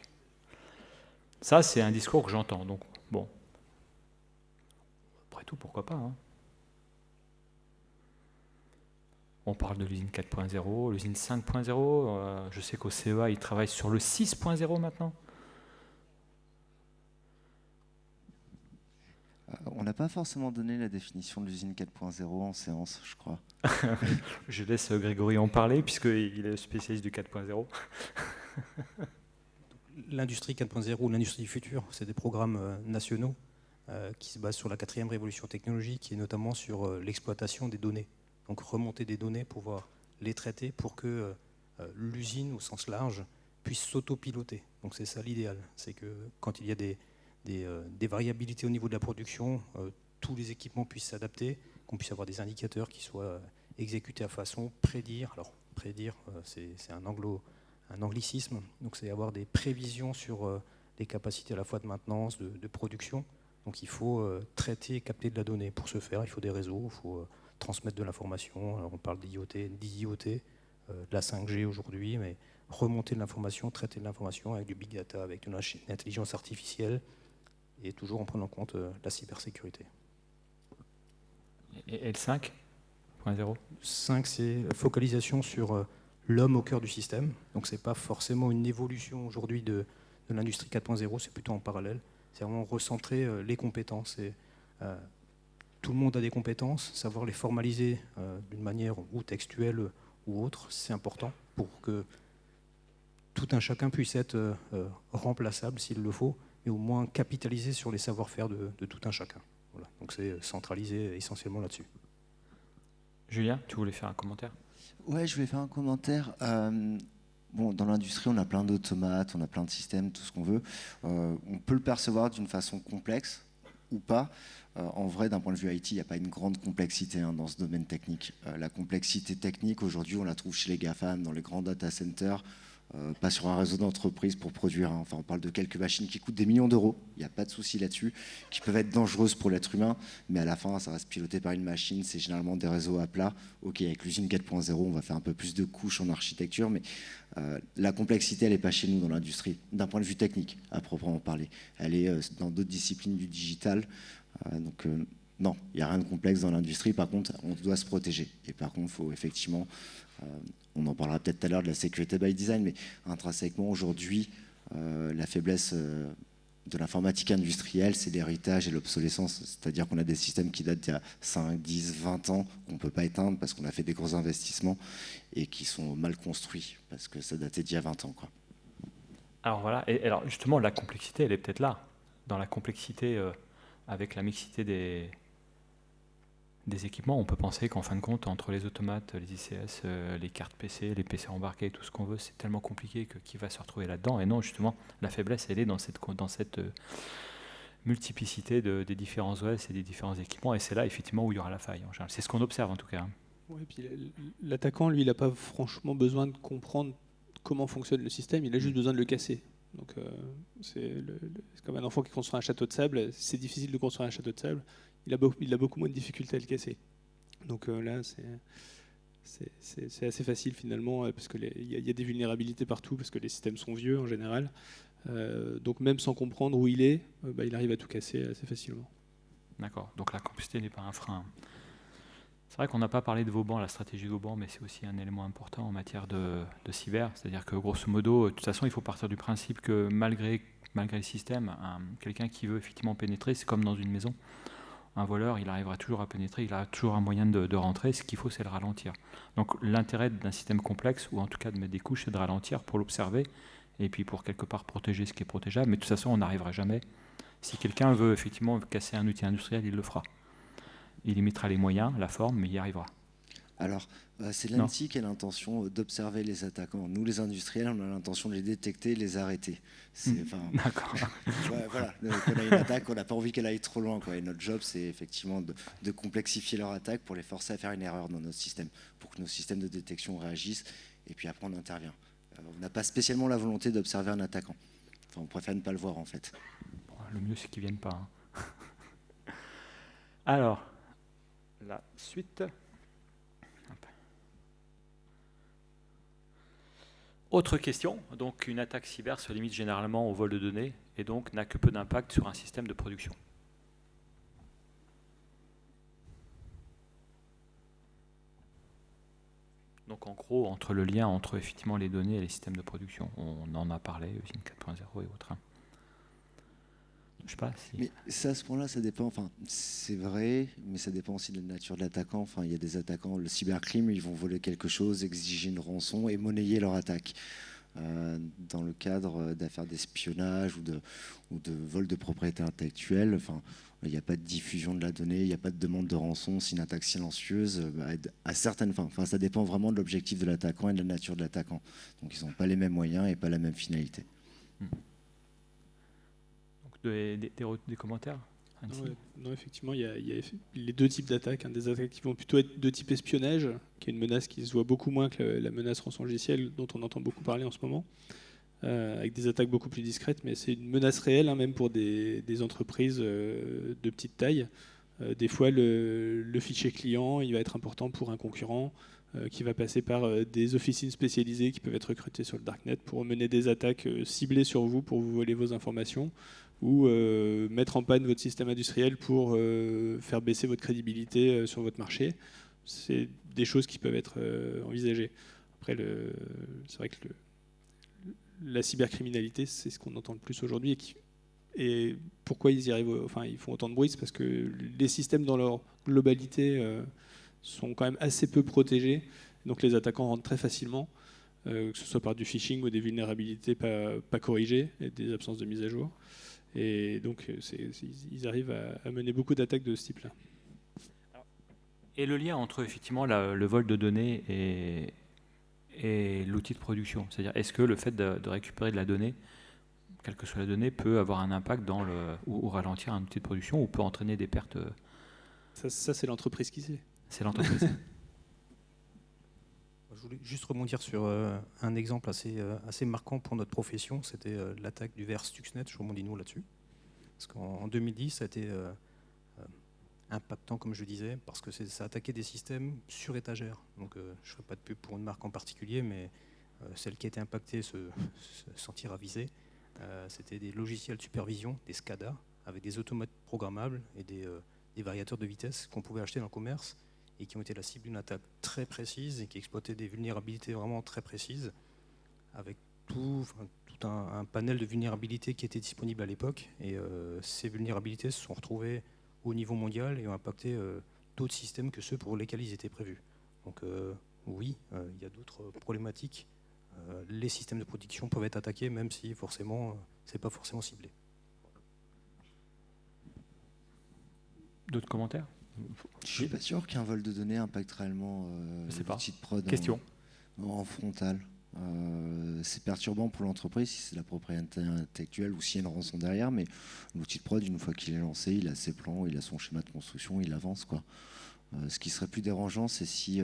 Ça, c'est un discours que j'entends. Donc, bon. Après tout, pourquoi pas, hein. On parle de l'usine 4.0, l'usine 5.0. Je sais qu'au CEA, ils travaillent sur le 6.0 maintenant. On n'a pas forcément donné la définition de l'usine 4.0 en séance, je crois. Je laisse Grégory en parler, puisqu'il est spécialiste du 4.0. L'industrie 4.0 ou l'industrie du futur, c'est des programmes nationaux qui se basent sur la 4e révolution technologique et notamment sur l'exploitation des données. Donc remonter des données, pouvoir les traiter pour que l'usine au sens large puisse s'autopiloter. Donc c'est ça l'idéal, c'est que quand il y a des variabilités au niveau de la production, tous les équipements puissent s'adapter, qu'on puisse avoir des indicateurs qui soient exécutés à façon prédire. Alors prédire, c'est un anglicisme, donc c'est avoir des prévisions sur les capacités à la fois de maintenance, de production. Donc il faut traiter et capter de la donnée. Pour ce faire, il faut des réseaux, il faut transmettre de l'information. Alors on parle d'IoT, de la 5G aujourd'hui, mais remonter de l'information, traiter de l'information avec du big data, avec de l'intelligence artificielle, et toujours en prenant en compte la cybersécurité. Et le 5.0 5, c'est focalisation sur l'homme au cœur du système. Donc c'est pas forcément une évolution aujourd'hui de l'industrie 4.0, c'est plutôt en parallèle. C'est vraiment recentrer les compétences. Et, tout le monde a des compétences, savoir les formaliser d'une manière ou textuelle ou autre, c'est important pour que tout un chacun puisse être remplaçable s'il le faut, mais au moins capitaliser sur les savoir-faire de tout un chacun. Voilà. Donc c'est centralisé essentiellement là-dessus. Julien, tu voulais faire un commentaire ? Ouais, je vais faire un commentaire. Dans l'industrie, on a plein d'automates, on a plein de systèmes, tout ce qu'on veut. On peut le percevoir d'une façon complexe ou pas. En vrai, d'un point de vue IT, il n'y a pas une grande complexité dans ce domaine technique. La complexité technique, aujourd'hui, on la trouve chez les GAFAM, dans les grands data centers, pas sur un réseau d'entreprise pour produire. Enfin, on parle de quelques machines qui coûtent des millions d'euros, il n'y a pas de souci là-dessus, qui peuvent être dangereuses pour l'être humain, mais à la fin, ça reste piloté par une machine, c'est généralement des réseaux à plat. Ok, avec l'usine 4.0, on va faire un peu plus de couches en architecture, mais la complexité, elle n'est pas chez nous dans l'industrie, d'un point de vue technique, à proprement parler. Elle est dans d'autres disciplines du digital. Non, il n'y a rien de complexe dans l'industrie. Par contre, on doit se protéger. Et par contre, il faut effectivement, on en parlera peut-être tout à l'heure de la sécurité by design, mais intrinsèquement, aujourd'hui, la faiblesse de l'informatique industrielle, c'est l'héritage et l'obsolescence. C'est-à-dire qu'on a des systèmes qui datent d'il y a 5, 10, 20 ans, qu'on ne peut pas éteindre parce qu'on a fait des gros investissements et qui sont mal construits parce que ça datait d'il y a 20 ans, quoi. Alors voilà, et alors justement, la complexité, elle est peut-être là. Dans la complexité, avec la mixité des équipements. On peut penser qu'en fin de compte, entre les automates, les ICS, les cartes PC, les PC embarqués, tout ce qu'on veut, c'est tellement compliqué que qui va se retrouver là-dedans. Et non, justement, la faiblesse, elle est dans cette multiplicité des différents OS et des différents équipements. Et c'est là, effectivement, où il y aura la faille. En général. C'est ce qu'on observe, en tout cas. Ouais, puis l'attaquant, lui, il n'a pas franchement besoin de comprendre comment fonctionne le système, il a juste besoin de le casser. Donc c'est comme un enfant qui construit un château de sable, c'est difficile de construire un château de sable, il a beaucoup moins de difficultés à le casser. Donc là, c'est assez facile finalement, parce qu'il y a des vulnérabilités partout, parce que les systèmes sont vieux en général. Donc même sans comprendre où il est, il arrive à tout casser assez facilement. D'accord, donc la complexité n'est pas un frein. C'est vrai qu'on n'a pas parlé de Vauban, la stratégie de Vauban, mais c'est aussi un élément important en matière de cyber. C'est-à-dire que grosso modo, de toute façon, il faut partir du principe que malgré le système, quelqu'un qui veut effectivement pénétrer, c'est comme dans une maison. Un voleur, il arrivera toujours à pénétrer, il a toujours un moyen de rentrer. Ce qu'il faut, c'est le ralentir. Donc l'intérêt d'un système complexe, ou en tout cas de mettre des couches, c'est de ralentir pour l'observer, et puis pour quelque part protéger ce qui est protégeable. Mais de toute façon, on n'arrivera jamais. Si quelqu'un veut effectivement casser un outil industriel, il le fera. Il y mettra les moyens, la forme, mais il y arrivera. Alors, c'est l'ANSSI qui a l'intention d'observer les attaquants. Nous, les industriels, on a l'intention de les détecter, les arrêter. D'accord. Voilà, on a une attaque, on n'a pas envie qu'elle aille trop loin, quoi. Et notre job, c'est effectivement de complexifier leur attaque pour les forcer à faire une erreur dans notre système, pour que nos systèmes de détection réagissent, et puis après on intervient. On n'a pas spécialement la volonté d'observer un attaquant. Enfin, on préfère ne pas le voir, en fait. Bon, le mieux, c'est qu'ils ne viennent pas. Alors, la suite. Autre question, donc une attaque cyber se limite généralement au vol de données et donc n'a que peu d'impact sur un système de production. Donc en gros, entre le lien entre effectivement les données et les systèmes de production, on en a parlé, usine 4.0 et autres. Je sais pas si... Mais ça, à ce point-là, ça dépend. Enfin, c'est vrai, mais ça dépend aussi de la nature de l'attaquant. Enfin, il y a des attaquants, le cybercrime, ils vont voler quelque chose, exiger une rançon et monnayer leur attaque. Dans le cadre d'affaires d'espionnage ou de vol de propriété intellectuelle, enfin, il n'y a pas de diffusion de la donnée, il n'y a pas de demande de rançon. C'est une attaque silencieuse à certaines fins. Enfin, ça dépend vraiment de l'objectif de l'attaquant et de la nature de l'attaquant. Donc, ils n'ont pas les mêmes moyens et pas la même finalité. Des commentaires Non, effectivement, il y a les deux types d'attaques. Des attaques qui vont plutôt être de type espionnage, qui est une menace qui se voit beaucoup moins que la menace rançon logiciel, dont on entend beaucoup parler en ce moment, avec des attaques beaucoup plus discrètes, mais c'est une menace réelle, même pour des entreprises de petite taille. Des fois, le fichier client, il va être important pour un concurrent qui va passer par des officines spécialisées qui peuvent être recrutées sur le darknet pour mener des attaques ciblées sur vous, pour vous voler vos informations, ou mettre en panne votre système industriel pour faire baisser votre crédibilité sur votre marché. C'est des choses qui peuvent être envisagées. Après, c'est vrai que la cybercriminalité, c'est ce qu'on entend le plus aujourd'hui. Et pourquoi ils y arrivent, enfin, ils font autant de bruit, c'est parce que les systèmes dans leur globalité sont quand même assez peu protégés. Donc les attaquants rentrent très facilement, que ce soit par du phishing ou des vulnérabilités pas corrigées et des absences de mise à jour. Et donc, ils arrivent à mener beaucoup d'attaques de ce type-là. Et le lien entre effectivement le vol de données et l'outil de production, c'est-à-dire est-ce que le fait de récupérer de la donnée, quelle que soit la donnée, peut avoir un impact ou ralentir un outil de production ou peut entraîner des pertes? Ça c'est l'entreprise qui sait. C'est l'entreprise. Je voulais juste rebondir sur un exemple assez marquant pour notre profession, c'était l'attaque du verre Stuxnet, je rebondis nous là-dessus. Parce qu'en 2010, ça a été impactant, comme je disais, parce que ça attaquait des systèmes sur étagère. Donc je ne ferai pas de pub pour une marque en particulier, mais celle qui a été impactée se sentira visée. C'était des logiciels de supervision, des SCADA, avec des automates programmables et des variateurs de vitesse qu'on pouvait acheter dans le commerce, et qui ont été la cible d'une attaque très précise et qui exploitaient des vulnérabilités vraiment très précises, avec tout un panel de vulnérabilités qui était disponible à l'époque. Et ces vulnérabilités se sont retrouvées au niveau mondial et ont impacté d'autres systèmes que ceux pour lesquels ils étaient prévus. Donc oui, il y a d'autres problématiques. Les systèmes de production peuvent être attaqués, même si forcément, c'est pas forcément ciblé. D'autres commentaires ? Je suis pas sûr qu'un vol de données impacte réellement l'outil de prod Question. en frontal. C'est perturbant pour l'entreprise si c'est la propriété intellectuelle ou s'il y a une rançon derrière, mais l'outil de prod, une fois qu'il est lancé, il a ses plans, il a son schéma de construction, il avance, quoi. Ce qui serait plus dérangeant, c'est si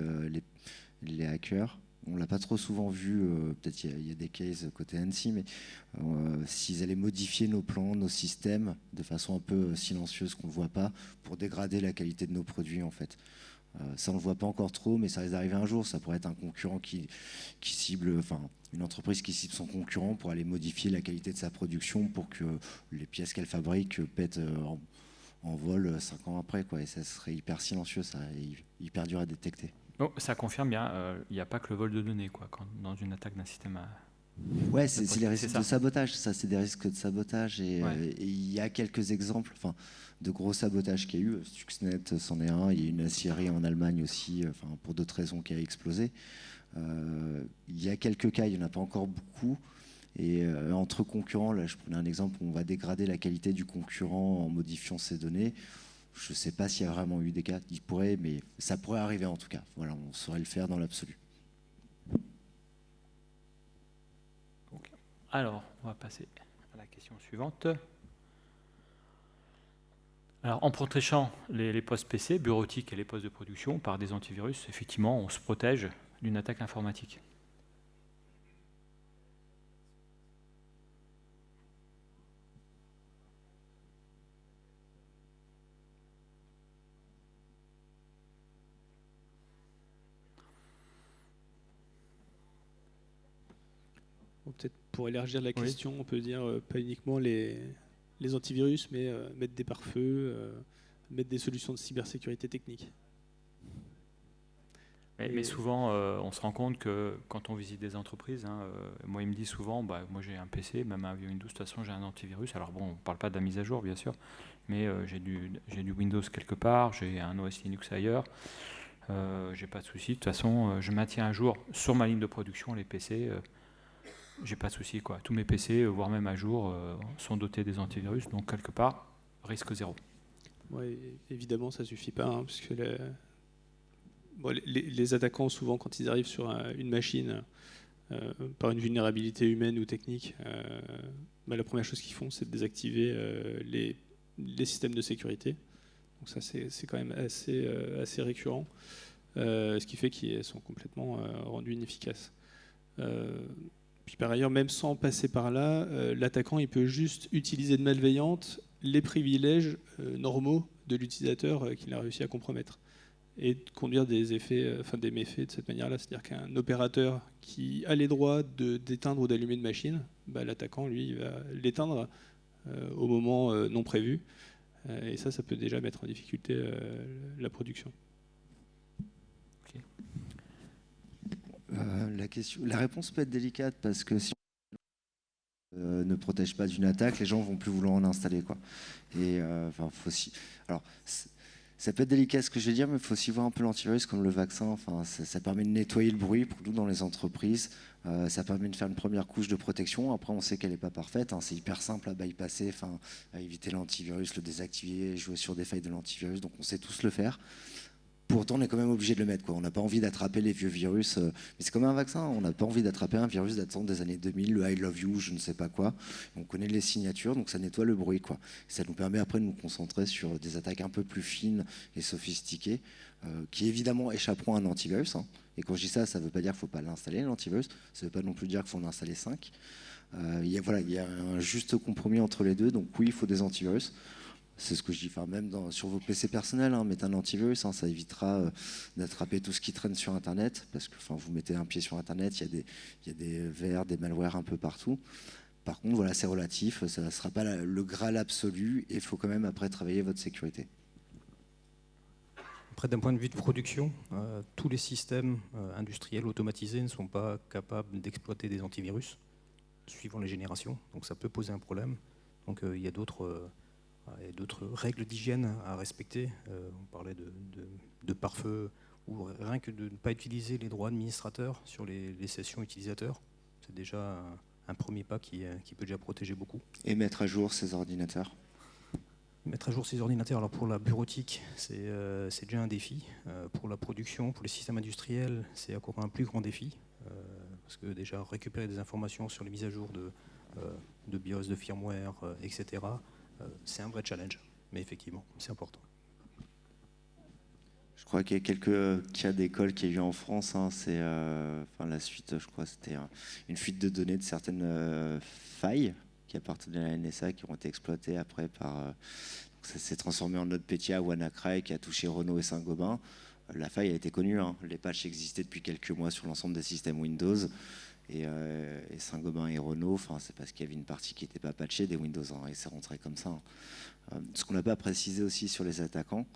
les hackers, on l'a pas trop souvent vu, peut-être il y a des cases côté ANSI, mais s'ils allaient modifier nos plans, nos systèmes de façon un peu silencieuse qu'on ne voit pas pour dégrader la qualité de nos produits, en fait. Ça, on ne le voit pas encore trop, mais ça risque d'arriver un jour. Ça pourrait être un concurrent qui cible, enfin, une entreprise qui cible son concurrent pour aller modifier la qualité de sa production pour que les pièces qu'elle fabrique pètent en vol 5 ans après, quoi. Et ça serait hyper silencieux, ça, et hyper dur à détecter. Donc, ça confirme bien, il n'y a pas que le vol de données, quoi, dans une attaque d'un système à... Ouais, c'est les risques de sabotage. Ça, c'est des risques de sabotage. Et Ouais. il y a quelques exemples de gros sabotages qu'il y a eu. Stuxnet, c'en est un. Il y a une série en Allemagne aussi, pour d'autres raisons, qui a explosé. Il y a quelques cas, il n'y en a pas encore beaucoup. Et entre concurrents, là, je prenais un exemple où on va dégrader la qualité du concurrent en modifiant ses données. Je ne sais pas s'il y a vraiment eu des cas. Il pourrait, mais ça pourrait arriver en tout cas. Voilà, on saurait le faire dans l'absolu. Alors, on va passer à la question suivante. Alors, en protégeant les postes PC, bureautiques et les postes de production par des antivirus, effectivement, on se protège d'une attaque informatique. Peut-être pour élargir la question, on peut dire pas uniquement les antivirus, mais mettre des pare-feux, mettre des solutions de cybersécurité technique. Mais souvent, on se rend compte que quand on visite des entreprises, moi, ils me disent souvent, moi j'ai un PC, même un Windows, de toute façon j'ai un antivirus. Alors bon, on ne parle pas de la mise à jour, bien sûr, mais j'ai du Windows quelque part, j'ai un OS Linux ailleurs, j'ai pas de souci. De toute façon, je maintiens à jour sur ma ligne de production les PC. J'ai pas de souci, quoi. Tous mes PC, voire même à jour, sont dotés des antivirus, donc quelque part, risque zéro. Ouais, évidemment, ça suffit pas, parce que les attaquants, souvent, quand ils arrivent sur une machine par une vulnérabilité humaine ou technique, la première chose qu'ils font, c'est de désactiver les systèmes de sécurité. Donc ça, c'est quand même assez récurrent, ce qui fait qu'ils sont complètement rendus inefficaces. Puis par ailleurs, même sans passer par là, l'attaquant il peut juste utiliser de malveillante les privilèges normaux de l'utilisateur qu'il a réussi à compromettre et conduire des méfaits de cette manière-là. C'est-à-dire qu'un opérateur qui a les droits d'éteindre ou d'allumer une machine, l'attaquant, lui, il va l'éteindre au moment non prévu. Et ça peut déjà mettre en difficulté la production. La réponse peut être délicate parce que si on ne protège pas d'une attaque, les gens vont plus vouloir en installer, quoi. Et faut aussi. Alors, ça peut être délicat ce que je vais dire, mais il faut aussi voir un peu l'antivirus comme le vaccin. Ça permet de nettoyer le bruit pour nous dans les entreprises. Ça permet de faire une première couche de protection. Après, on sait qu'elle n'est pas parfaite. C'est hyper simple à bypasser, à éviter l'antivirus, le désactiver, jouer sur des failles de l'antivirus. Donc, on sait tous le faire. Pourtant, on est quand même obligé de le mettre, quoi. On n'a pas envie d'attraper les vieux virus. Mais c'est comme un vaccin. On n'a pas envie d'attraper un virus datant des années 2000, le I love you, je ne sais pas quoi. On connaît les signatures, donc ça nettoie le bruit, quoi. Ça nous permet après de nous concentrer sur des attaques un peu plus fines et sophistiquées, qui évidemment échapperont à un antivirus. Et quand je dis ça, ça ne veut pas dire qu'il ne faut pas l'installer, l'antivirus. Ça ne veut pas non plus dire qu'il faut en installer 5. Il y a un juste compromis entre les deux. Donc oui, il faut des antivirus. C'est ce que je dis, même sur vos PC personnels, mettez un antivirus, ça évitera d'attraper tout ce qui traîne sur Internet, parce que vous mettez un pied sur Internet, il y a des vers, des malwares un peu partout. Par contre, voilà, c'est relatif, ça ne sera pas le Graal absolu, et il faut quand même après travailler votre sécurité. Après, d'un point de vue de production, tous les systèmes industriels automatisés ne sont pas capables d'exploiter des antivirus, suivant les générations, donc ça peut poser un problème. Donc il y a d'autres règles d'hygiène à respecter. On parlait de pare-feu, ou rien que de ne pas utiliser les droits administrateurs sur les sessions utilisateurs. C'est déjà un premier pas qui peut déjà protéger beaucoup. Et mettre à jour ses ordinateurs. mettre à jour ses ordinateurs. Alors pour la bureautique, c'est déjà un défi. Pour la production, pour les systèmes industriels, c'est encore un plus grand défi. Parce que déjà récupérer des informations sur les mises à jour de BIOS, de firmware, etc., c'est un vrai challenge. Mais effectivement, c'est important. Je crois qu'il y a quelques cas d'école qu'il y a eu en France. C'est la suite, je crois, c'était une fuite de données de certaines failles qui appartenaient à la NSA, qui ont été exploitées après par... ça s'est transformé en NotPetya, WannaCry, qui a touché Renault et Saint-Gobain. La faille a été connue. Les patchs existaient depuis quelques mois sur l'ensemble des systèmes Windows. Et Saint-Gobain et Renault, c'est parce qu'il y avait une partie qui n'était pas patchée des Windows. Et c'est rentré comme ça. Ce qu'on n'a pas précisé aussi sur les attaquants,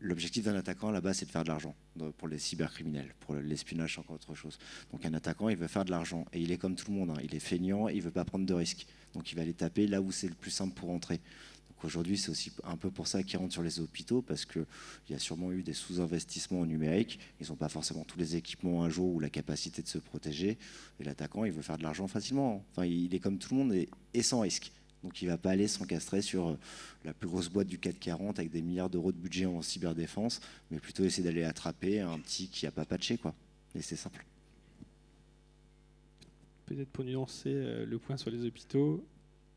l'objectif d'un attaquant là-bas, c'est de faire de l'argent pour les cybercriminels, pour l'espionnage, c'est encore autre chose. Donc un attaquant, il veut faire de l'argent et il est comme tout le monde, il est feignant, il veut pas prendre de risques. Donc il va aller taper là où c'est le plus simple pour entrer. Donc aujourd'hui, c'est aussi un peu pour ça qu'ils rentrent sur les hôpitaux, parce qu'il y a sûrement eu des sous-investissements au numérique. Ils n'ont pas forcément tous les équipements un jour ou la capacité de se protéger. Et l'attaquant, il veut faire de l'argent facilement. Il est comme tout le monde et sans risque. Donc il ne va pas aller s'encastrer sur la plus grosse boîte du CAC 40 avec des milliards d'euros de budget en cyberdéfense, mais plutôt essayer d'aller attraper un petit qui n'a pas patché, quoi. Et c'est simple. Peut-être pour nuancer le point sur les hôpitaux,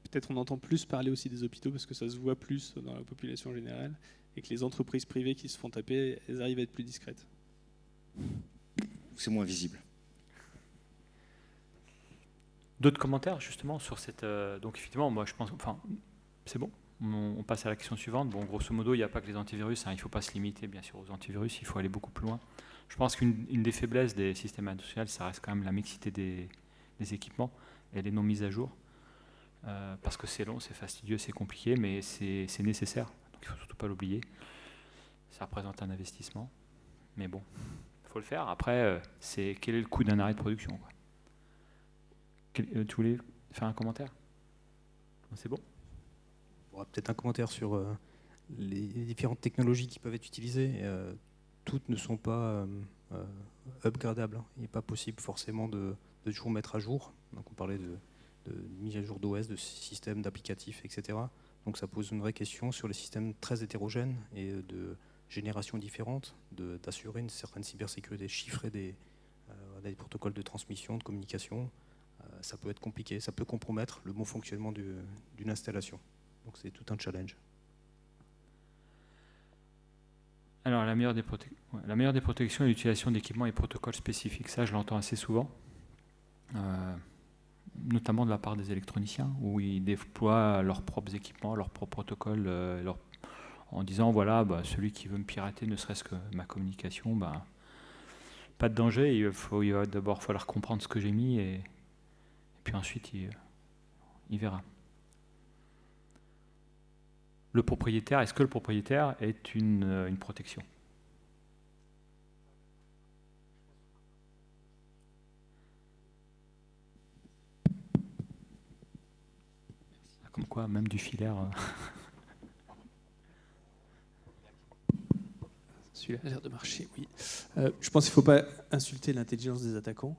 peut-être on entend plus parler aussi des hôpitaux parce que ça se voit plus dans la population générale et que les entreprises privées qui se font taper, elles arrivent à être plus discrètes. C'est moins visible. D'autres commentaires justement sur cette... donc effectivement, moi je pense... Enfin, c'est bon. On passe à la question suivante. Bon, grosso modo, il n'y a pas que les antivirus. Il ne faut pas se limiter bien sûr aux antivirus. Il faut aller beaucoup plus loin. Je pense qu'une des faiblesses des systèmes industriels, ça reste quand même la mixité des équipements et les non mises à jour. Parce que c'est long, c'est fastidieux, c'est compliqué, mais c'est nécessaire. Donc il ne faut surtout pas l'oublier. Ça représente un investissement. Mais bon, il faut le faire. Après, quel est le coût d'un arrêt de production, quoi. Tu voulais faire un commentaire? C'est bon. Peut-être un commentaire sur les différentes technologies qui peuvent être utilisées. Toutes ne sont pas upgradables. Il n'est pas possible forcément de toujours mettre à jour. Donc on parlait de mise à jour d'OS, de systèmes, d'applicatifs, etc. Donc ça pose une vraie question sur les systèmes très hétérogènes et de générations différentes, d'assurer une certaine cybersécurité, chiffrer des protocoles de transmission, de communication. Ça peut être compliqué, ça peut compromettre le bon fonctionnement d'une installation. Donc c'est tout un challenge. Alors la meilleure des protections est l'utilisation d'équipements et protocoles spécifiques. Ça, je l'entends assez souvent, notamment de la part des électroniciens, où ils déploient leurs propres équipements, leurs propres protocoles, en disant voilà, celui qui veut me pirater, ne serait-ce que ma communication, pas de danger. Il va d'abord falloir comprendre ce que j'ai mis et puis ensuite il verra. Le propriétaire, est-ce que le propriétaire est une protection? Comme quoi, même du filaire. Celui-là a l'air de marcher, oui. Je pense qu'il ne faut pas insulter l'intelligence des attaquants.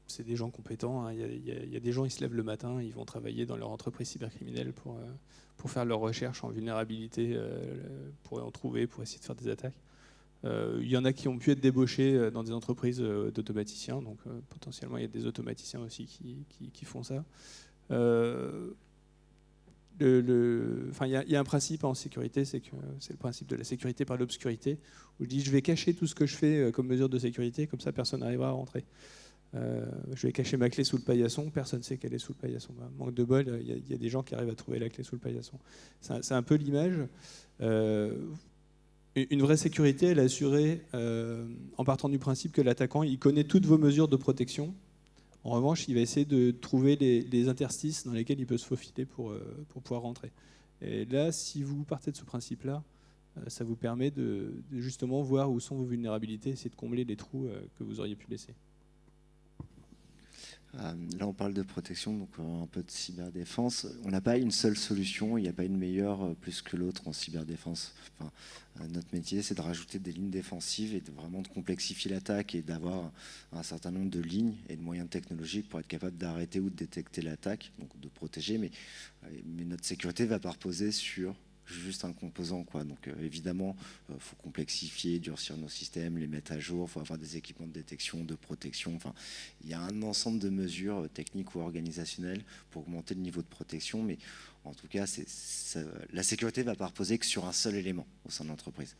C'est des gens compétents. Il y a des gens, ils se lèvent le matin, ils vont travailler dans leur entreprise cybercriminelle pour faire leurs recherches en vulnérabilité, pour en trouver, pour essayer de faire des attaques. Il y en a qui ont pu être débauchés dans des entreprises d'automaticiens, donc potentiellement il y a des automaticiens aussi qui font ça. Il y a un principe en sécurité, c'est le principe de la sécurité par l'obscurité, où je dis je vais cacher tout ce que je fais comme mesure de sécurité, comme ça personne n'arrivera à rentrer. Je vais cacher ma clé sous le paillasson, personne ne sait qu'elle est sous le paillasson. Manque de bol, il y a des gens qui arrivent à trouver la clé sous le paillasson. C'est un peu l'image. Une vraie sécurité, elle est assurée en partant du principe que l'attaquant il connaît toutes vos mesures de protection. En revanche, il va essayer de trouver les interstices dans lesquels il peut se faufiler pour pouvoir rentrer. Et là, si vous partez de ce principe-là, ça vous permet de justement voir où sont vos vulnérabilités, essayer de combler les trous que vous auriez pu laisser. Là, on parle de protection, donc un peu de cyberdéfense. On n'a pas une seule solution, il n'y a pas une meilleure plus que l'autre en cyberdéfense. Enfin, notre métier, c'est de rajouter des lignes défensives et vraiment de complexifier l'attaque et d'avoir un certain nombre de lignes et de moyens technologiques pour être capable d'arrêter ou de détecter l'attaque, donc de protéger. Mais notre sécurité ne va pas reposer sur juste un composant, quoi. Donc évidemment, faut complexifier, durcir nos systèmes, les mettre à jour, faut avoir des équipements de détection, de protection. Enfin, il y a un ensemble de mesures techniques ou organisationnelles pour augmenter le niveau de protection, mais en tout cas, la sécurité ne va pas reposer que sur un seul élément au sein de l'entreprise.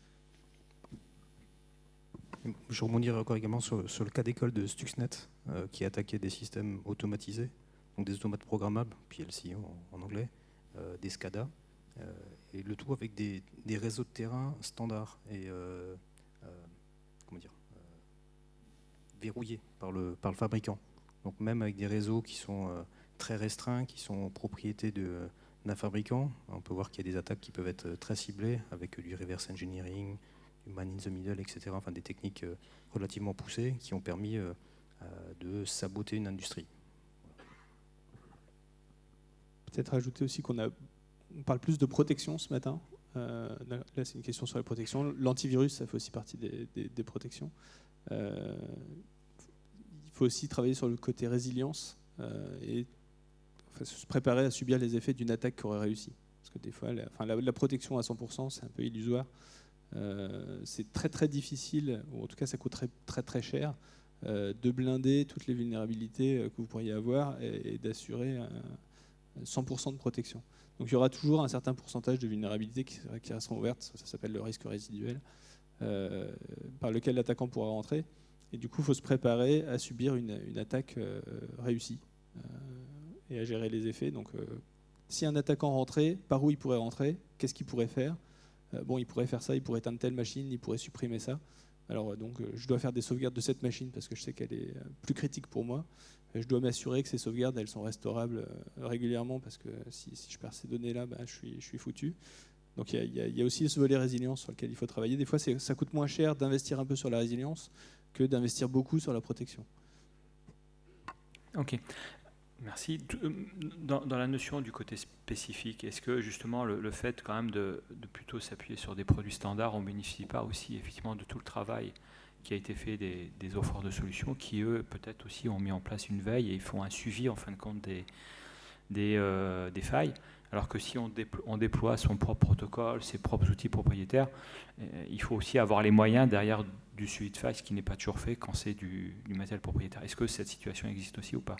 Je rebondirai encore également sur le cas d'école de Stuxnet, qui attaquait des systèmes automatisés, donc des automates programmables, PLC en anglais, des SCADA. Et le tout avec des réseaux de terrain standards et verrouillés par le fabricant. Donc même avec des réseaux qui sont très restreints, qui sont propriété d'un fabricant, on peut voir qu'il y a des attaques qui peuvent être très ciblées avec du reverse engineering, du man in the middle, etc. Enfin des techniques relativement poussées qui ont permis de saboter une industrie. Peut-être ajouter aussi qu'on parle plus de protection ce matin. Là, c'est une question sur la protection. L'antivirus, ça fait aussi partie des protections. Il faut aussi travailler sur le côté résilience et se préparer à subir les effets d'une attaque qui aurait réussi. Parce que des fois, la protection à 100%, c'est un peu illusoire. C'est très très difficile, ou en tout cas ça coûterait très très cher, de blinder toutes les vulnérabilités que vous pourriez avoir et d'assurer 100% de protection. Donc il y aura toujours un certain pourcentage de vulnérabilités qui resteront ouvertes, ça s'appelle le risque résiduel, par lequel l'attaquant pourra rentrer. Et du coup, il faut se préparer à subir une attaque réussie et à gérer les effets. Donc si un attaquant rentrait, par où il pourrait rentrer, qu'est-ce qu'il pourrait faire? Bon, il pourrait faire ça, il pourrait éteindre telle machine, il pourrait supprimer ça. Alors donc je dois faire des sauvegardes de cette machine parce que je sais qu'elle est plus critique pour moi. Je dois m'assurer que ces sauvegardes elles sont restaurables régulièrement parce que si je perds ces données-là, je suis foutu. Donc il y a aussi ce volet résilience sur lequel il faut travailler. Des fois, ça coûte moins cher d'investir un peu sur la résilience que d'investir beaucoup sur la protection. Ok. Merci. Dans la notion du côté spécifique, est-ce que justement le fait quand même de plutôt s'appuyer sur des produits standards, on ne bénéficie pas aussi effectivement de tout le travail qui a été fait des offreurs de solutions qui, eux, peut-être aussi ont mis en place une veille et ils font un suivi en fin de compte des failles, alors que si on déploie son propre protocole, ses propres outils propriétaires, il faut aussi avoir les moyens derrière du suivi de failles, ce qui n'est pas toujours fait quand c'est du matériel propriétaire. Est-ce que cette situation existe aussi ou pas?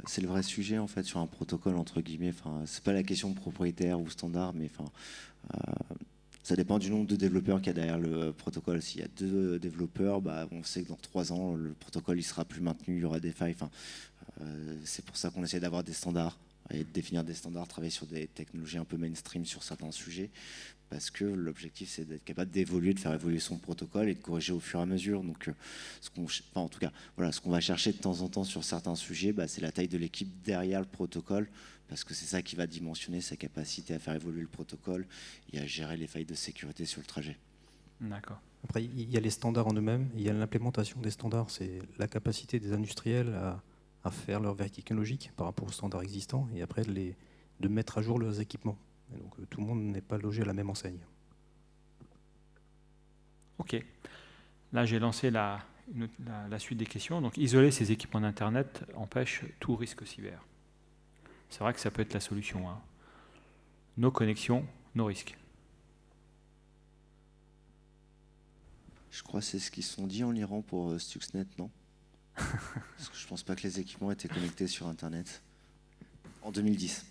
C'est le vrai sujet en fait sur un protocole entre guillemets. Enfin, c'est pas la question de propriétaire ou standard, mais ça dépend du nombre de développeurs qu'il y a derrière le protocole. S'il y a 2 développeurs, on sait que dans 3 ans, le protocole il sera plus maintenu, il y aura des failles. Enfin, c'est pour ça qu'on essaie d'avoir des standards et de définir des standards, travailler sur des technologies un peu mainstream sur certains sujets, parce que l'objectif c'est d'être capable d'évoluer, de faire évoluer son protocole et de corriger au fur et à mesure. Donc, en tout cas, voilà, ce qu'on va chercher de temps en temps sur certains sujets, c'est la taille de l'équipe derrière le protocole, parce que c'est ça qui va dimensionner sa capacité à faire évoluer le protocole et à gérer les failles de sécurité sur le trajet. D'accord. Après, il y a les standards en eux-mêmes, il y a l'implémentation des standards, c'est la capacité des industriels à faire leur veille technologique par rapport aux standards existants et après de mettre à jour leurs équipements. Et donc tout le monde n'est pas logé à la même enseigne. Ok. Là, j'ai lancé la suite des questions. Donc, isoler ces équipements d'Internet empêche tout risque cyber. C'est vrai que ça peut être la solution. Nos connexions, nos risques. Je crois que c'est ce qu'ils se sont dit en Iran pour Stuxnet, non? Parce que je pense pas que les équipements étaient connectés sur Internet. En 2010.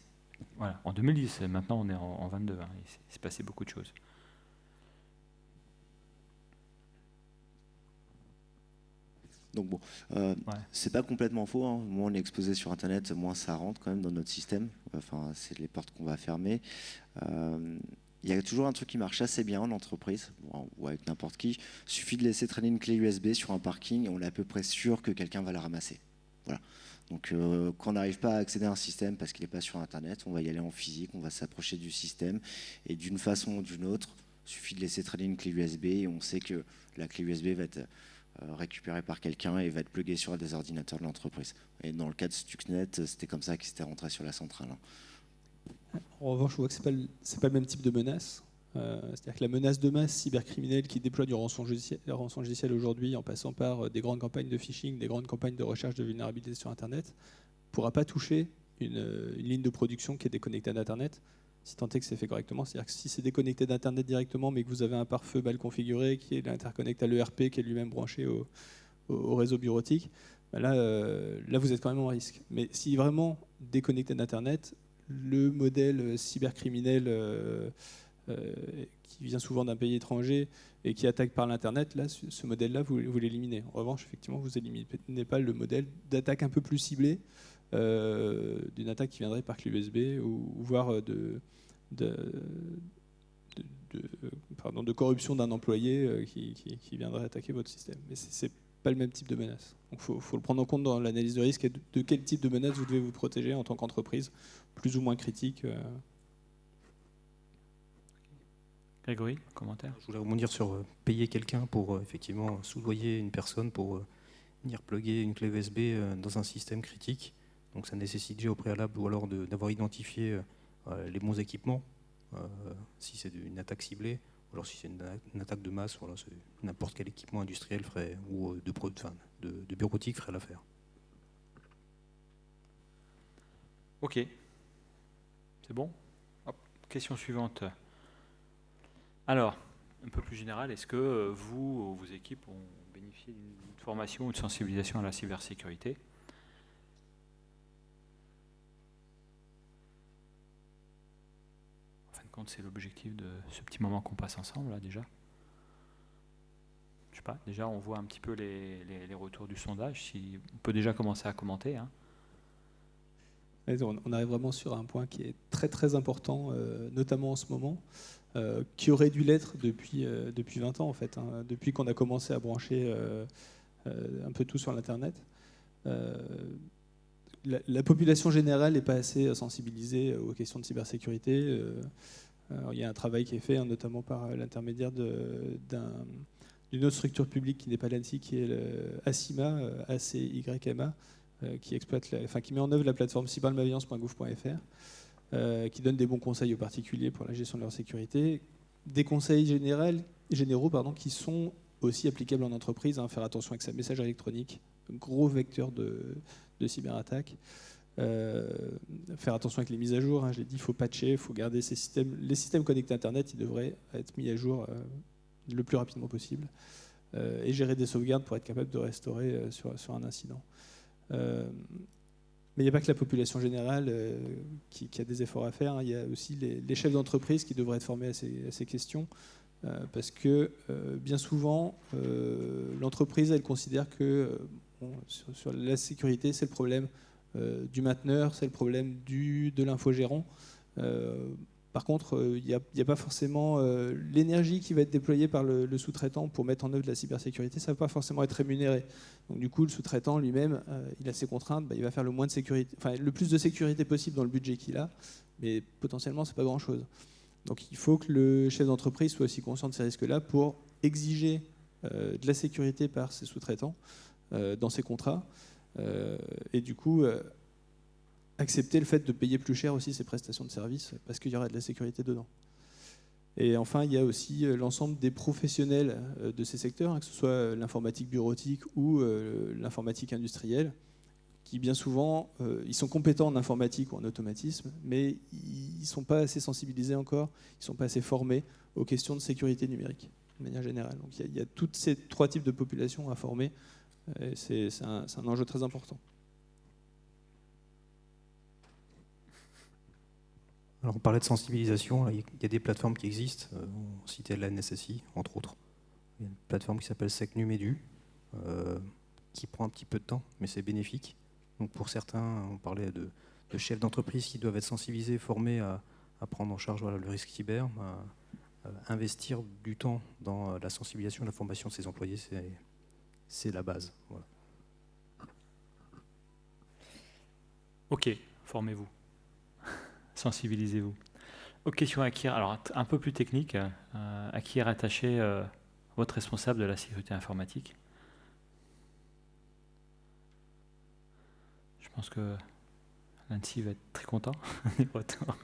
Voilà, en 2010. Maintenant, on est en 22. Il s'est passé beaucoup de choses. Donc bon, c'est pas complètement faux. Moins on est exposé sur Internet, moins ça rentre quand même dans notre système. Enfin, c'est les portes qu'on va fermer. Il y a toujours un truc qui marche assez bien en entreprise, ou avec n'importe qui. Il suffit de laisser traîner une clé USB sur un parking et on est à peu près sûr que quelqu'un va la ramasser. Voilà. Donc quand on n'arrive pas à accéder à un système parce qu'il n'est pas sur Internet, on va y aller en physique, on va s'approcher du système et d'une façon ou d'une autre, il suffit de laisser traîner une clé USB et on sait que la clé USB va être récupéré par quelqu'un et va être plugué sur des ordinateurs de l'entreprise. Et dans le cas de Stuxnet, c'était comme ça qu'ils étaient rentrés sur la centrale. En revanche, je vois que ce n'est pas le même type de menace. C'est-à-dire que la menace de masse cybercriminelle qui déploie du rançon logiciel aujourd'hui, en passant par des grandes campagnes de phishing, des grandes campagnes de recherche de vulnérabilité sur Internet, ne pourra pas toucher une ligne de production qui est déconnectée d'Internet, si tant est que c'est fait correctement. C'est-à-dire que si c'est déconnecté d'Internet directement, mais que vous avez un pare-feu mal configuré, qui est interconnecté à l'ERP, qui est lui-même branché au réseau bureautique, là, vous êtes quand même en risque. Mais si vraiment déconnecté d'Internet, le modèle cybercriminel qui vient souvent d'un pays étranger et qui attaque par l'Internet, là, ce modèle-là, vous l'éliminez. En revanche, effectivement, vous n'éliminez pas le modèle d'attaque un peu plus ciblée, d'une attaque qui viendrait par clé USB ou voire de corruption d'un employé qui viendrait attaquer votre système. Mais c'est pas le même type de menace. Donc faut le prendre en compte dans l'analyse de risque et de quel type de menace vous devez vous protéger en tant qu'entreprise, plus ou moins critique. Grégory, commentaire? Je voulais rebondir sur payer quelqu'un pour effectivement soudoyer une personne pour venir plugger une clé USB dans un système critique. Donc ça nécessite déjà au préalable ou alors d'avoir identifié les bons équipements, si c'est une attaque ciblée, ou alors si c'est une attaque de masse, voilà, n'importe quel équipement industriel ferait, ou de bureautique ferait l'affaire. Ok. C'est bon? Hop. Question suivante. Alors, un peu plus général, est-ce que vous ou vos équipes ont bénéficié d'une formation ou de sensibilisation à la cybersécurité? En fin de compte, c'est l'objectif de ce petit moment qu'on passe ensemble, là, déjà. Je sais pas, déjà, on voit un petit peu les retours du sondage. On peut déjà commencer à commenter, hein. On arrive vraiment sur un point qui est très très important, notamment en ce moment, qui aurait dû l'être depuis 20 ans en fait, hein, depuis qu'on a commencé à brancher un peu tout sur l'Internet. La population générale n'est pas assez sensibilisée aux questions de cybersécurité. Il y a un travail qui est fait, hein, notamment par l'intermédiaire d'une autre structure publique qui n'est pas l'ANSSI, qui est ACIMA, ACYMA, qui met en œuvre la plateforme cybermalveillance.gouv.fr, qui donne des bons conseils aux particuliers pour la gestion de leur sécurité, des conseils généraux qui sont aussi applicables en entreprise, hein, faire attention avec sa messagerie électronique, gros vecteur de cyberattaque, faire attention avec les mises à jour, hein, je l'ai dit, il faut patcher, il faut garder les systèmes connectés à Internet, ils devraient être mis à jour le plus rapidement possible, et gérer des sauvegardes pour être capable de restaurer sur un incident. Mais il n'y a pas que la population générale qui a des efforts à faire, hein. Il y a aussi les chefs d'entreprise qui devraient être formés à ces questions, parce que bien souvent, l'entreprise, elle considère que sur la sécurité, c'est le problème du mainteneur, c'est le problème de l'infogérant. Par contre, il n'y a pas forcément l'énergie qui va être déployée par le sous-traitant pour mettre en œuvre de la cybersécurité, ça ne va pas forcément être rémunéré. Donc du coup, le sous-traitant lui-même, il a ses contraintes, il va faire le plus de sécurité possible dans le budget qu'il a, mais potentiellement, ce n'est pas grand-chose. Donc il faut que le chef d'entreprise soit aussi conscient de ces risques-là pour exiger de la sécurité par ses sous-traitants dans ses contrats, et du coup accepter le fait de payer plus cher aussi ses prestations de services parce qu'il y aura de la sécurité dedans. Et enfin, il y a aussi l'ensemble des professionnels de ces secteurs, hein, que ce soit l'informatique bureautique ou l'informatique industrielle, qui bien souvent, ils sont compétents en informatique ou en automatisme, mais ils ne sont pas assez sensibilisés encore, ils ne sont pas assez formés aux questions de sécurité numérique, de manière générale. Donc il y a tous ces trois types de populations à former, et c'est un enjeu très important. Alors on parlait de sensibilisation, il y a des plateformes qui existent, on citait la NSSI entre autres. Il y a une plateforme qui s'appelle SecNumEdu, qui prend un petit peu de temps, mais c'est bénéfique. Donc pour certains, on parlait de chefs d'entreprise qui doivent être sensibilisés, formés à prendre en charge le risque cyber, à investir du temps dans la sensibilisation et la formation de ses employés, c'est la base. Voilà. Ok, formez-vous. Sensibilisez-vous. Aux questions à qui, alors un peu plus technique, à qui est rattaché votre responsable de la sécurité informatique? pense que l'ANSSI va être très content des retours.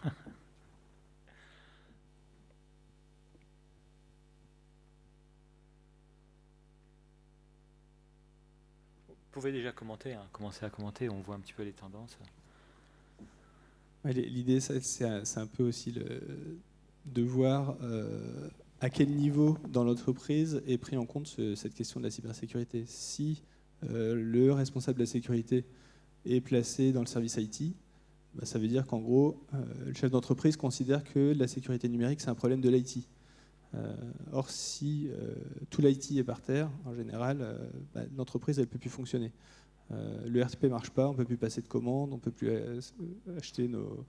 Vous pouvez déjà commenter, commencer à commenter, on voit un petit peu les tendances. Ouais, l'idée, c'est un peu aussi de voir à quel niveau dans l'entreprise est pris en compte cette question de la cybersécurité. Si le responsable de la sécurité est placé dans le service IT, bah, ça veut dire qu'en gros, le chef d'entreprise considère que la sécurité numérique, c'est un problème de l'IT. Or, si tout l'IT est par terre, en général, l'entreprise, elle ne peut plus fonctionner. Le RTP ne marche pas, on ne peut plus passer de commandes, on ne peut plus acheter nos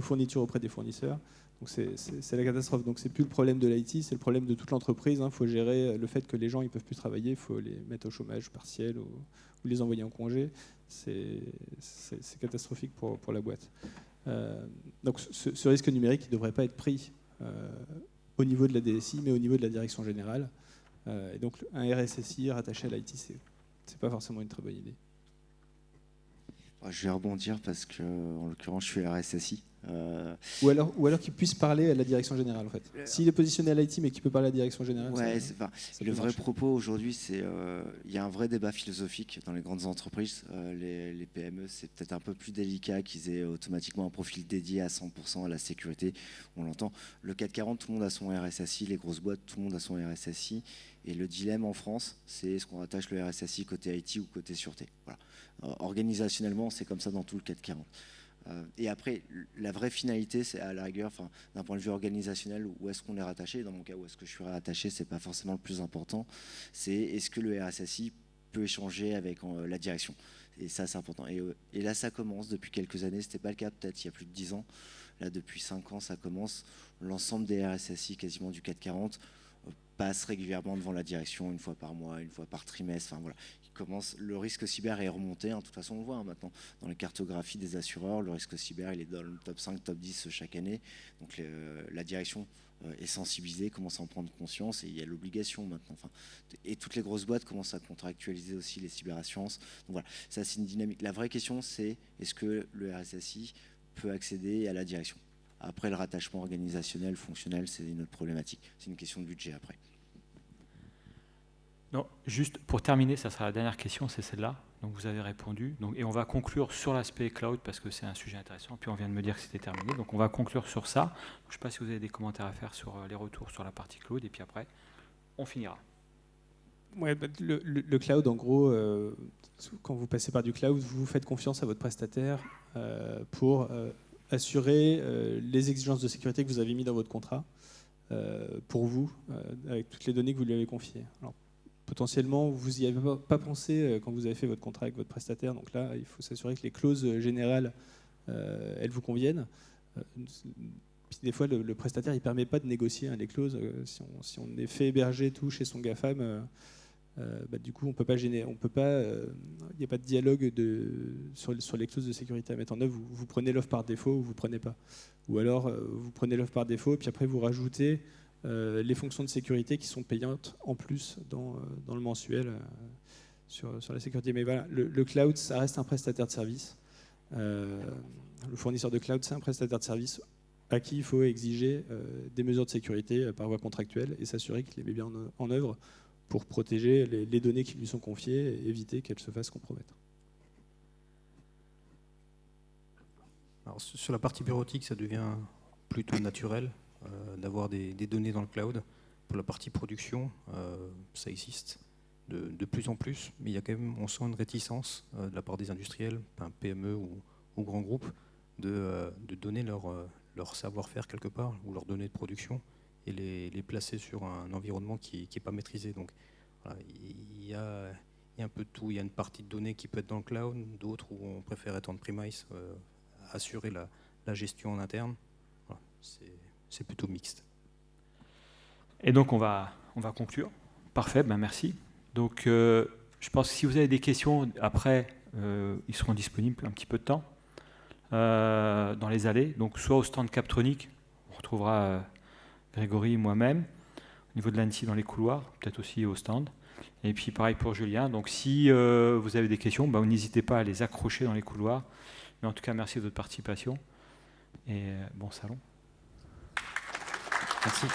fournitures auprès des fournisseurs. Donc c'est la catastrophe. Donc c'est plus le problème de l'IT, c'est le problème de toute l'entreprise. Il faut gérer le fait que les gens ne peuvent plus travailler, il faut les mettre au chômage partiel ou les envoyer en congé. C'est catastrophique pour la boîte. Donc ce risque numérique ne devrait pas être pris au niveau de la DSI, mais au niveau de la direction générale. Et donc un RSSI rattaché à l'IT, c'est pas forcément une très bonne idée. Je vais rebondir parce que, en l'occurrence, je suis RSSI. Ou alors qu'il puisse parler à la direction générale, en fait. S'il est positionné à l'IT, mais qu'il peut parler à la direction générale. Ouais, le vrai propos aujourd'hui, c'est il y a un vrai débat philosophique dans les grandes entreprises. Les PME, c'est peut-être un peu plus délicat qu'ils aient automatiquement un profil dédié à 100% à la sécurité. On l'entend. Le 440, tout le monde a son RSSI. Les grosses boîtes, tout le monde a son RSSI. Et le dilemme en France, c'est est-ce qu'on rattache le RSSI côté IT ou côté sûreté. Voilà. Organisationnellement, c'est comme ça dans tout le 440. Et après, la vraie finalité, c'est à la rigueur, d'un point de vue organisationnel, où est-ce qu'on est rattaché. Dans mon cas, où est-ce que je suis rattaché, c'est pas forcément le plus important. C'est est-ce que le RSSI peut échanger avec la direction. Et ça, c'est important. Et là, ça commence depuis quelques années. C'était pas le cas peut-être il y a plus de 10 ans. Là, depuis 5 ans, ça commence. L'ensemble des RSSI, quasiment du 440, passe régulièrement devant la direction, une fois par mois, une fois par trimestre. Enfin voilà. Le risque cyber est remonté, de toute façon on le voit maintenant dans les cartographies des assureurs, le risque cyber il est dans le top 5, top 10 chaque année, donc la direction est sensibilisée, commence à en prendre conscience et il y a l'obligation maintenant, et toutes les grosses boîtes commencent à contractualiser aussi les cyberassurances, donc voilà, ça c'est une dynamique. La vraie question c'est est-ce que le RSSI peut accéder à la direction? Après le rattachement organisationnel, fonctionnel, c'est une autre problématique, c'est une question de budget après. Non, juste pour terminer, ça sera la dernière question, c'est celle-là. Donc vous avez répondu. Et on va conclure sur l'aspect cloud parce que c'est un sujet intéressant. Puis on vient de me dire que c'était terminé. Donc on va conclure sur ça. Donc, je ne sais pas si vous avez des commentaires à faire sur les retours sur la partie cloud. Et puis après, on finira. Ouais, le cloud, en gros, quand vous passez par du cloud, vous faites confiance à votre prestataire pour assurer les exigences de sécurité que vous avez mis dans votre contrat pour vous, avec toutes les données que vous lui avez confiées. Alors, potentiellement, vous n'y avez pas pensé quand vous avez fait votre contrat avec votre prestataire. Donc là, il faut s'assurer que les clauses générales, elles vous conviennent. Puis des fois, le prestataire, il ne permet pas de négocier les clauses. Si on est fait héberger tout chez son GAFAM, du coup, on peut pas gêner. Il n'y a pas de dialogue sur les clauses de sécurité à mettre en œuvre. Vous prenez l'offre par défaut ou vous ne prenez pas. Ou alors, vous prenez l'offre par défaut, puis après, vous rajoutez les fonctions de sécurité qui sont payantes en plus dans le mensuel sur la sécurité. Mais voilà, le cloud, ça reste un prestataire de service. Le fournisseur de cloud, c'est un prestataire de service à qui il faut exiger des mesures de sécurité par voie contractuelle et s'assurer qu'il les met bien en œuvre pour protéger les données qui lui sont confiées et éviter qu'elles se fassent compromettre. Alors, sur la partie bureautique, ça devient plutôt naturel d'avoir des données dans le cloud. Pour la partie production, ça existe de plus en plus, mais il y a quand même, on sent une réticence de la part des industriels, PME ou grands groupes, de donner leur savoir-faire quelque part, ou leurs données de production, et les placer sur un environnement qui n'est pas maîtrisé. Donc voilà, il y a un peu de tout. Il y a une partie de données qui peut être dans le cloud, d'autres où on préfère être on-premise, assurer la gestion en interne. Voilà, c'est plutôt mixte. Et donc on va conclure. Parfait, merci. Donc je pense que si vous avez des questions, après, ils seront disponibles un petit peu de temps dans les allées. Donc soit au stand Captronic, on retrouvera Grégory et moi-même, au niveau de l'ANSSI dans les couloirs, peut-être aussi au stand. Et puis pareil pour Julien. Donc si vous avez des questions, n'hésitez pas à les accrocher dans les couloirs. Mais en tout cas, merci de votre participation. Et bon salon. Merci.